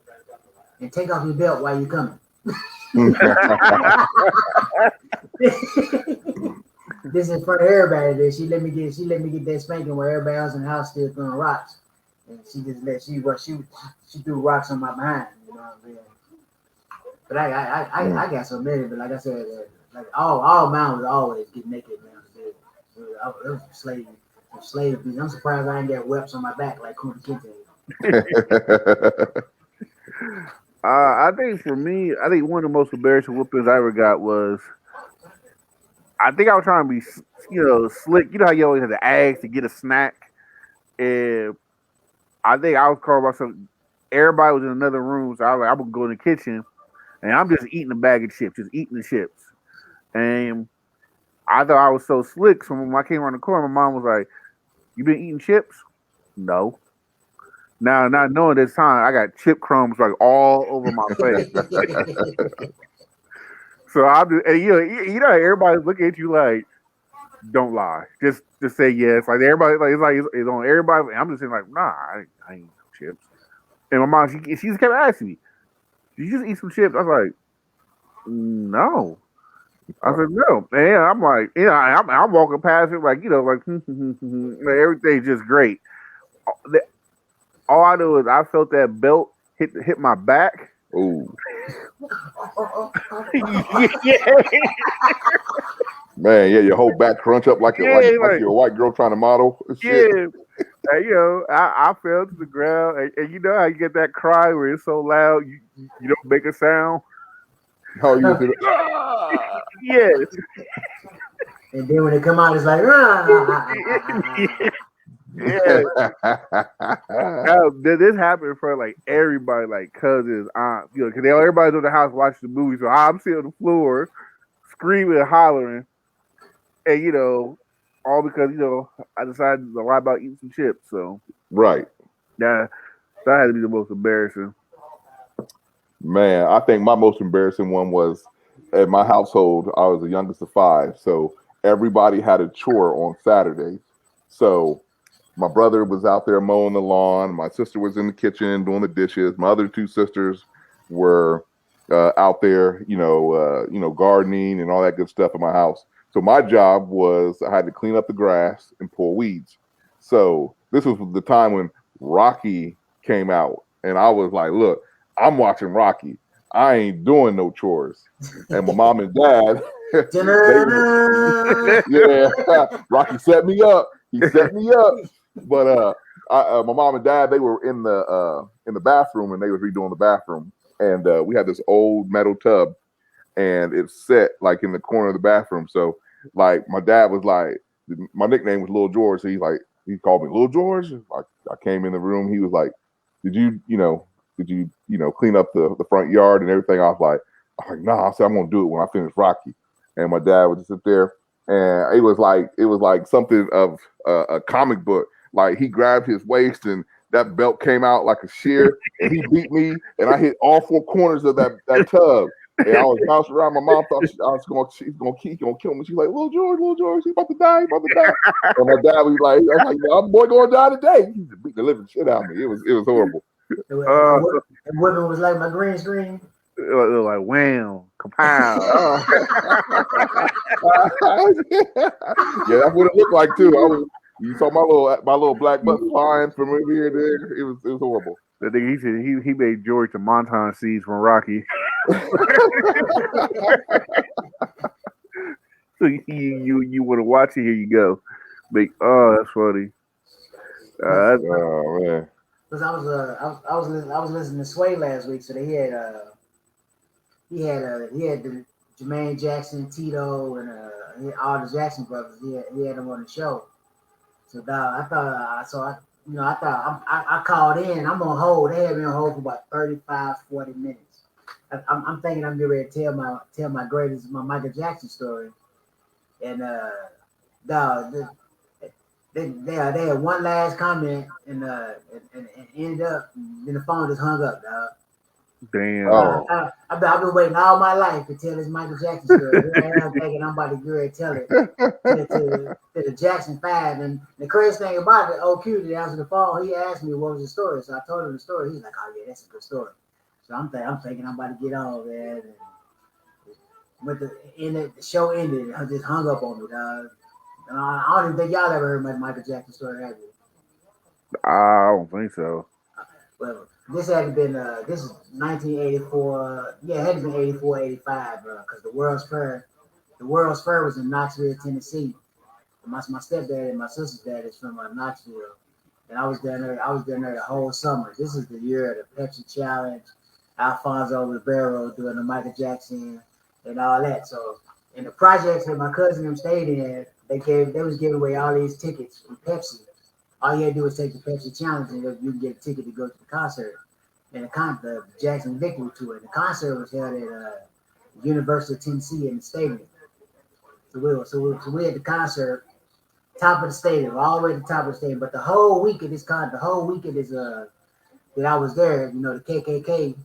and take off your belt while you're coming. This is for everybody. She let me get that spanking where everybody else in the house still throwing rocks, and she just let she threw rocks on my behind. You know what I'm saying? But I got so many. But like I said, like all mine was always get naked down the bed. It was slave abuse. I'm surprised I ain't got whelps on my back like Kunta Kinte. I think for me, I think one of the most embarrassing whoopings I ever got was I think I was trying to be, slick. You know how you always have to ask to get a snack, and I think I was calling myself. Everybody was in another room, so I was like, I'm gonna go in the kitchen, and I'm just eating a bag of chips, just eating the chips, and I thought I was so slick. So when I came around the corner, my mom was like, "You been eating chips?" No. Now, not knowing this time, I got chip crumbs like all over my face. So I'm just, and everybody's looking at you like, don't lie, just say yes. Like everybody, like it's on everybody. And I'm just saying like, nah, I ain't eat no chips. And my mom, she just kept asking me, "Did you just eat some chips?" I was like, no. I said no, and I'm like, I'm walking past it like, like everything's just great. All I know is I felt that belt hit my back. Ooh. Yeah. Man, yeah, your whole back crunch up like you're a white girl trying to model. Shit. Yeah. And, I fell to the ground, and you know how you get that cry where it's so loud you don't make a sound. How you do that? Yeah. And then when they come out, it's like, Now, this happened for like everybody, like cousins, aunts, because everybody's in the house watching the movie. So I'm sitting on the floor screaming and hollering, and all because I decided to lie about eating some chips. So right. that had to be the most embarrassing. Man, I think my most embarrassing one was at my household. I was the youngest of 5, so everybody had a chore on Saturdays. So my brother was out there mowing the lawn. My sister was in the kitchen doing the dishes. My other 2 sisters were out there, gardening and all that good stuff in my house. So my job was I had to clean up the grass and pull weeds. So this was the time when Rocky came out, and I was like, "Look, I'm watching Rocky. I ain't doing no chores." And my mom and dad, Rocky set me up. He set me up. But my mom and dad, they were in the bathroom, and they was redoing the bathroom. And we had this old metal tub, and it's set like in the corner of the bathroom. So like my dad was like, my nickname was Little George. So he called me Little George. Like I came in the room, he was like, did you clean up the front yard and everything? I was like, nah. I said, I'm gonna do it when I finish Rocky. And my dad would just sit there, and it was like something of a comic book. Like he grabbed his waist, and that belt came out like a shear, and he beat me, and I hit all 4 corners of that tub. And I was bouncing around. My mom thought she's gonna kill me. She's like, Little George, he's about to die, And my dad was like, I was like, no, boy gonna die today. He just beat the living shit out of me. It was horrible. And women was like my green screen. Like wham, kapow. Yeah, that's what it looked like too. You saw my little black butt flying from over here and there. It was horrible. The thing he said he made George the Monton seeds from Rocky. So you want to watch it? Here you go. That's funny. Oh man. Because I was listening to Sway last week, so he had the Jermaine Jackson, Tito, and all the Jackson brothers. He had them on the show. So I called in. I'm on hold. They had me on hold for about 35, 40 minutes. I'm thinking I'm getting ready to tell my Michael Jackson story, and they had one last comment and ended up, and then the phone just hung up, dog. Damn. Oh, I've been waiting all my life to tell this Michael Jackson story. Here I am thinking I'm about to go and tell it to the Jackson 5. And the crazy thing about it, OQ that answered the phone, he asked me what was the story. So I told him the story. He's like, oh, yeah, that's a good story. So I'm thinking I'm about to get on, man. And the show ended, I just hung up on me, dog. And I don't even think y'all ever heard my Michael Jackson story, have you? I don't think so. Well, this had been this is 1984. Yeah, it had been 84, 85, because the World's Fair was in Knoxville, Tennessee. My stepdad and my sister's dad is from Knoxville, and I was down there. I was down there the whole summer. This is the year of the Pepsi Challenge, Alfonso Ribeiro doing the Michael Jackson and all that. So, in the projects that my cousin them stayed in, they was giving away all these tickets from Pepsi. All you had to do was take the Pepsi Challenge, and you can get a ticket to go to the concert. And the Jackson Victory Tour. And the concert was held at University of Tennessee in the stadium. So we had the concert, top of the stadium, all the way to the top of the stadium. But the whole week of this that I was there, the KKK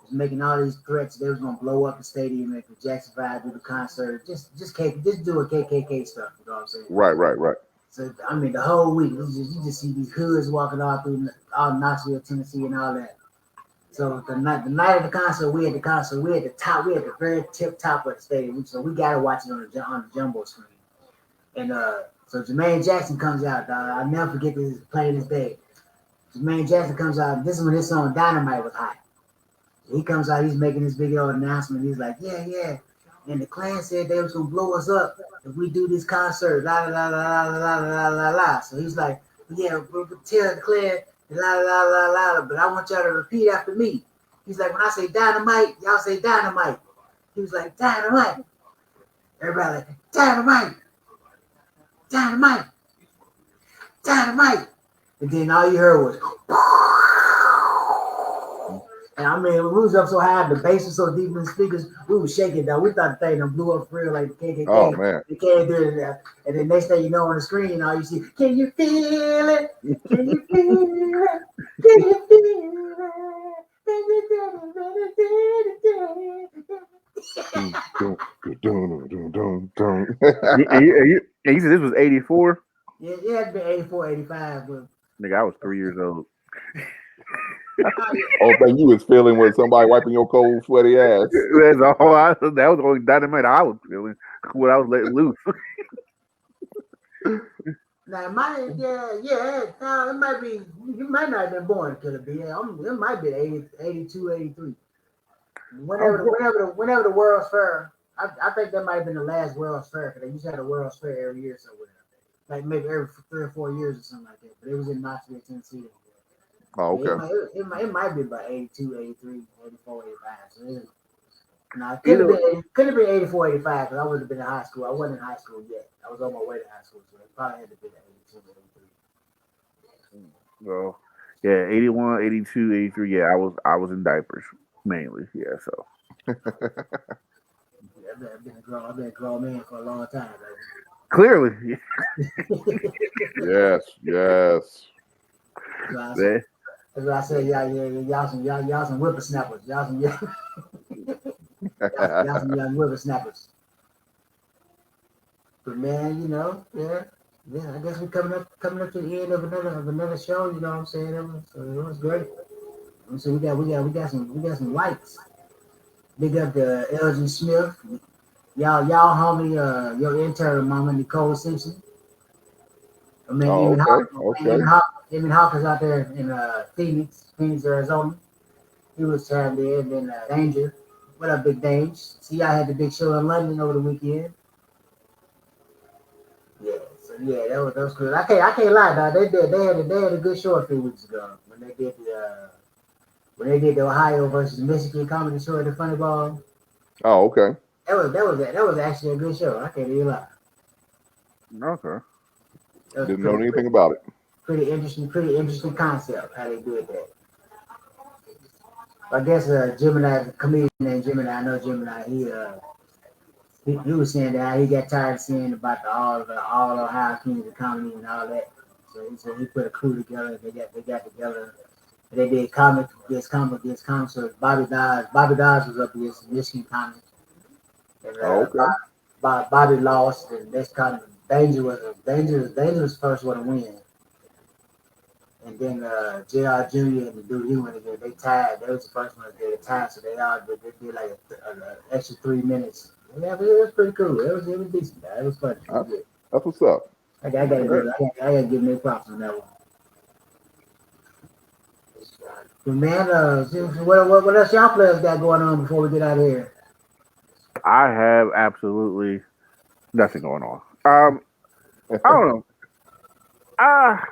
was making all these threats. They was gonna blow up the stadium, make the Jackson 5 do the concert, just doing KKK stuff. You know what I'm saying? right. So I mean, the whole week you just see these hoods walking all through all Knoxville, Tennessee, and all that. So the night of the concert, we had the very tip top of the stadium. So we gotta watch it on the jumbo screen. And so Jermaine Jackson comes out. I'll never forget this play this day. Jermaine Jackson comes out. This is when his song Dynamite was hot. He comes out. He's making this big old announcement. He's like, yeah. And the Klan said they was gonna blow us up if we do this concert. La la la la la la la la la. So he's like, yeah, we'll tell the Klan. La la la la, but I want y'all to repeat after me. He's like, when I say dynamite, y'all say dynamite. He was like, dynamite. Everybody like, dynamite, dynamite, dynamite. And then all you heard was, and I mean, we was up so high, the bass was so deep in the speakers, we was shaking though. We thought the thing done blew up for real, like the KKK. Oh man. They can't do it. And then next thing you know on the screen, all you see, can you feel it? Can you feel it? Can you feel And you said this was 84? Yeah, it had been 84, 85, but Nigga, I was 3 years old. Oh, thing you was feeling was somebody wiping your cold, sweaty ass. That's all that was the only dynamite I was feeling when I was letting loose. now it might be, you might not have been born, could it be? It might be 80, 82, 83. Whenever the World's Fair, I think that might have been the last World's Fair, because they used to have a World's Fair every year somewhere. Like maybe every 3 or 4 years or something like that. But it was in Knoxville, Tennessee. Oh, Yeah, okay. it might be about 82, 83, 84, 85. So it could have been 84, 85, because I would have been in high school. I wasn't in high school yet. I was on my way to high school, so it probably had to be 82, 83. Well, yeah, 81, 82, 83. Yeah, I was in diapers mainly. Yeah, so Yeah, I've been a grown man for a long time, clearly, Yes. baby. That's what I said. Y'all some whippersnappers. Y'all some young whippersnappers. But man, I guess we're coming up to the end of another show. You know what I'm saying? It was great. So we got some likes. Big up to LG Smith. Y'all homie, your intern mama Nicole Simpson. I mean, Oh, okay. Eamon Hawkins out there in Phoenix, Arizona. He was turned in, and then Danger. What up, Big Dange? See, I had the big show in London over the weekend. Yeah, so yeah, that was cool. I can't lie, dog. They had a good show a few weeks ago when they did the Ohio versus Michigan comedy show at the Funny Ball. Oh, okay. That was actually a good show. I can't even lie. okay. Didn't know anything about it. Pretty interesting concept how they did that. I guess Gemini, comedian named Gemini. I know Gemini. He was saying that he got tired of seeing about all Ohio community comedy and all that. So he put a crew together. They got together And they did against comic. So Bobby Dodge was up against Michigan comic, and Oh, okay. Bobby lost. And this kind of Danger was the first one to win. And then Jr. Junior and the dude he went again. They tied. They was the first one to get a tie. So they did like an extra 3 minutes. Yeah, but it was pretty cool. It was decent. Man. It was funny. It was That's, good. that's what's up. All I gotta give me props on that one. But man, what else y'all players got going on before we get out of here? I have absolutely nothing going on. I don't know. Ah,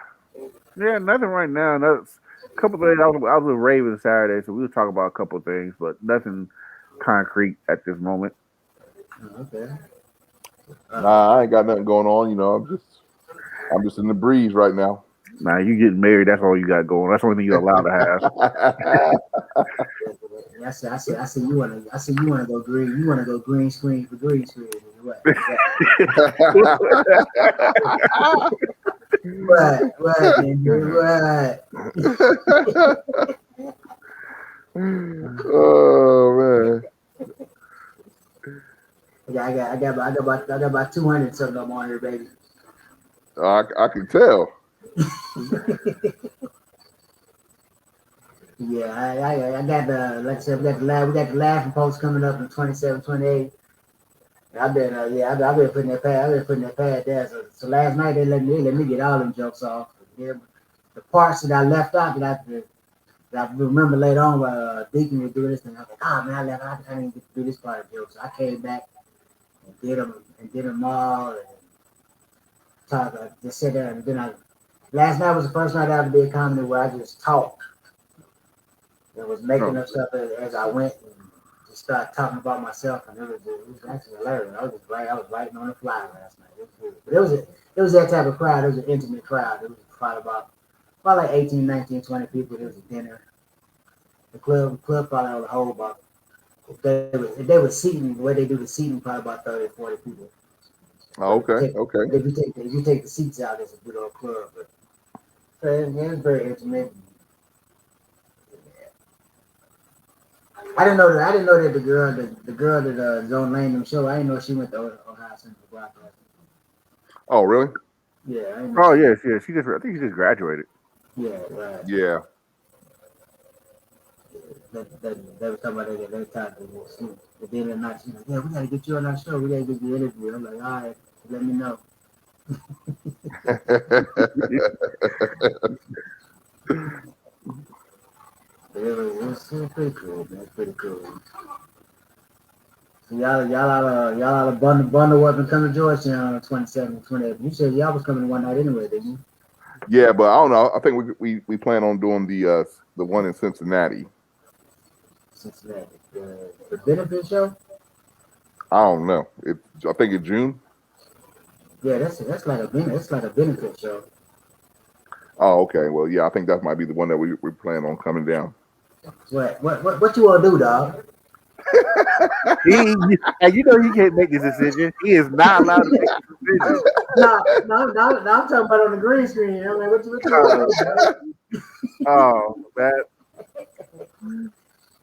yeah, nothing right now. That's a couple things. I was with Raven Saturday, so we were talking about a couple of things, but nothing concrete at this moment. Oh, okay. Nah, I ain't got nothing going on. I'm just in the breeze right now. Now you getting married, that's all you got going. That's the only thing you're allowed to have. I see you wanna go green. You wanna go green screen for green screen. What? What, Andrew? Oh man. Yeah, I got about 200 something up on here, baby. I can tell. Yeah, I got the like I said, we got the laughing post coming up in 27, 28. I've been I've been putting that pad there. So last night they let me get all them jokes off. Yeah, the parts that I left out that I remember later on where Deacon would do this thing. I was like, oh man, I didn't get to do this part of the joke. So I came back and did them all and just sit there and then last night was the first night I ever did comedy where I just talked. It was making up stuff as I went and just started talking about myself, and it was actually hilarious. I was writing on the fly last night. It was good. But it was that type of crowd. It was an intimate crowd. It was probably about like 18, 19, 20 people. It was a dinner. The club probably would hold about if they were seating the way they do the seating, probably about 30 or 40 people. Oh, okay, okay. If you take the seats out, it's a good old club. But so it was very intimate. I didn't know that the girl that Zone Lane them show. I didn't know she went to Ohio Central Broadcasting. Oh, really? Yeah, I didn't know Oh she. yes, yeah. I think she just graduated. Yeah, right. Yeah. They were talking about that. They talked to me. But then the night, she's like, "Yeah, we gotta get you on our show. We gotta get you an interview." I'm like, "All right, let me know." But it was pretty cool, man. It's pretty cool. So y'all oughta bundle up and come to Georgetown on the 27th, 28th. You said y'all was coming one night anyway, didn't you? Yeah, but I don't know. I think we plan on doing the one in Cincinnati. Cincinnati. The benefit show? I don't know. I think it's June. Yeah, that's like a benefit show. Oh, okay. Well, yeah, I think that might be the one that we plan on coming down. What you wanna do, dog? And you know he can't make this decision. He is not allowed to make this decision. No, I'm talking about on the green screen. I'm like, what you want to do, Oh, that.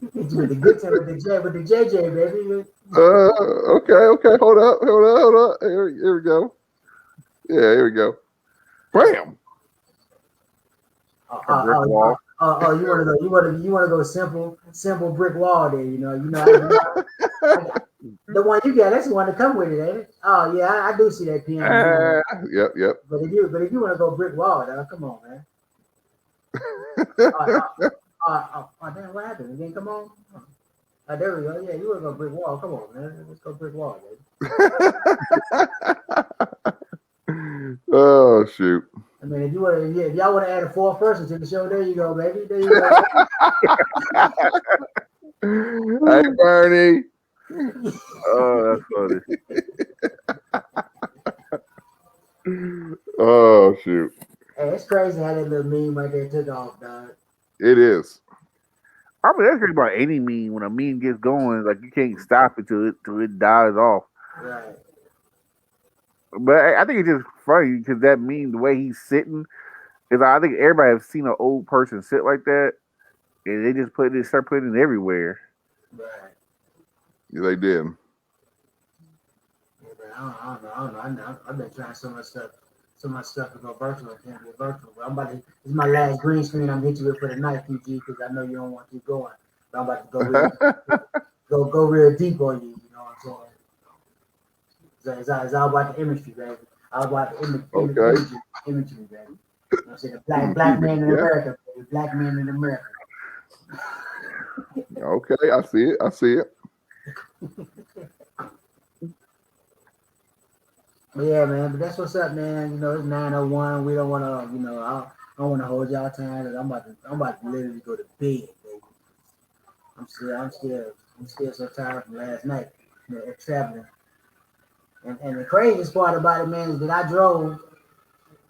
with the good time with the JJ, baby. Okay. Hold up. Here we go. Yeah, here we go. Bam. A brick wall. You wanna go simple brick wall there, the one you got, that's the one to come with it, ain't it? Oh yeah, I do see that piano. Yep. But if you want to go brick wall, dog, come on, man. Damn, what happened? It didn't come on. There we go. Yeah, you want to go brick wall? Come on, man. Let's go brick wall, baby. Oh shoot. I mean, if y'all want to add a fourth person to the show, there you go, baby. There you go. Hey, Bernie. Oh, that's funny. Oh shoot. Hey, it's crazy how that little meme right there took off, dog. It is. I mean, that's great about any meme. When a meme gets going, like you can't stop it till it dies off. Right. But I think it's just funny because that meme, the way he's sitting, is I think everybody has seen an old person sit like that, and they just start putting it everywhere. Right. Yeah, they did. Yeah, but I've been trying so much stuff to go virtual. I can't get virtual. But I'm about to. This is my last green screen. I'm hitting you with for the night, PG, because I know you don't want to keep going. But I'm about to go real deep on you. You know what I'm saying? It's all about the imagery, baby. All about the Okay. imagery, baby. You know what I'm saying? The black Imagery, man in yeah. America, baby. Black man in America. Okay, I see it. I see it. But yeah, man. But that's what's up, man. You know, it's 9:01. We don't want to, I don't want to hold y'all time. 'Cause I'm about to literally go to bed, baby. I'm still so tired from last night, traveling. And the craziest part about it, man, is that I drove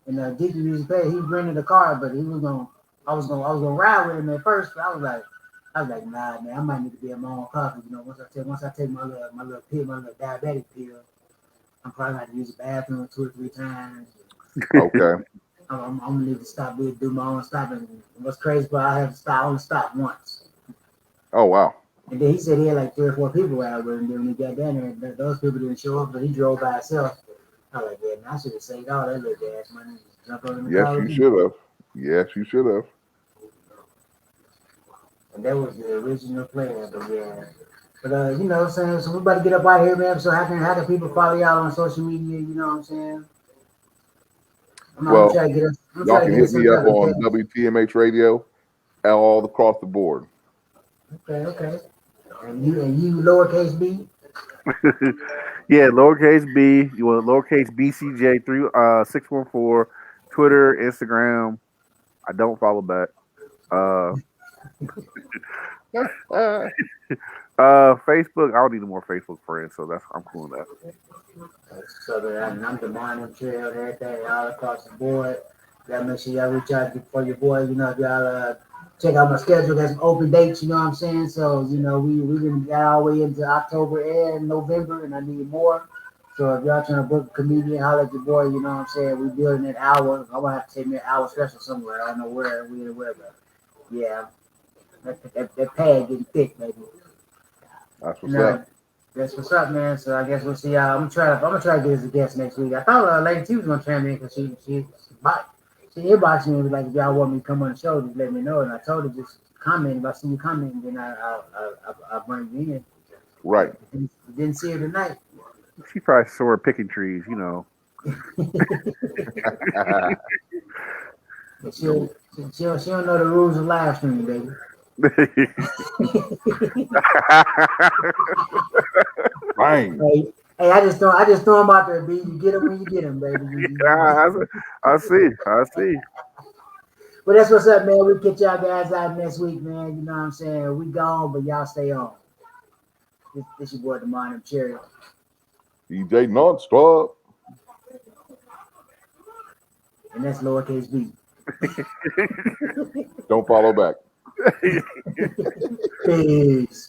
and Deacon used to pay. He rented a car, but I was gonna ride with him at first. But I was like, nah, man, I might need to be at my own car. 'Cause, once I take my little pill, my little diabetic pill, I'm probably gonna have to use the bathroom 2 or 3 times. Okay. I'm gonna need to do my own stopping. And what's crazy, but I had to stop. I only stopped once. Oh wow. And then he said he had like 3 or 4 people out with him. Then when he got down there, those people didn't show up, but he drove by himself. I was like, yeah, man, I should have saved all that little gas money. Jump on in the Yes, car you with me. should have. Yes, you should have. And that was the original plan, but yeah. But you know what I'm saying? So we about to get up out of here, man. So how can people follow y'all on social media? You know what I'm saying? Well, I'm y'all trying to can get us hit some me up type of on gas. WTMH Radio all across the board. Okay. And you lowercase b. Yeah, lowercase b. You want lowercase bcj 614. Twitter, Instagram. I don't follow back. Uh, Facebook. I don't need more Facebook friends, so I'm cool with that. So that I'm demanding trail everything all across the board. Y'all make sure y'all reach out for your boy. You know, if y'all check out my schedule, got some open dates. You know what I'm saying? So we been got all the way into October and November, and I need more. So if y'all trying to book a comedian, holler at your boy. You know what I'm saying? We building an hour. I'm gonna have to take me an hour special somewhere. I don't know where but yeah, that pad getting thick, baby. That's what's No, up. that's what's up, man. So I guess we'll see. I'm gonna try to get as a guest next week. I thought Lady T was gonna try me because she inboxed me and was like, if y'all want me to come on the show, just let me know. And I told her just comment. If I see you comment, then I'll bring you in. Right. Didn't see her tonight. She probably sore picking trees, you know. But she don't know the rules of live streaming, baby. Bang. Hey, I just throw them out there, B. You get them when you get them, baby. I see. But that's what's up, man. We'll get y'all guys out next week, man. You know what I'm saying? We gone, but y'all stay on. This your boy, Wtmh Cherry. DJ Nonstop. And that's lowercase b. Don't follow back. Peace.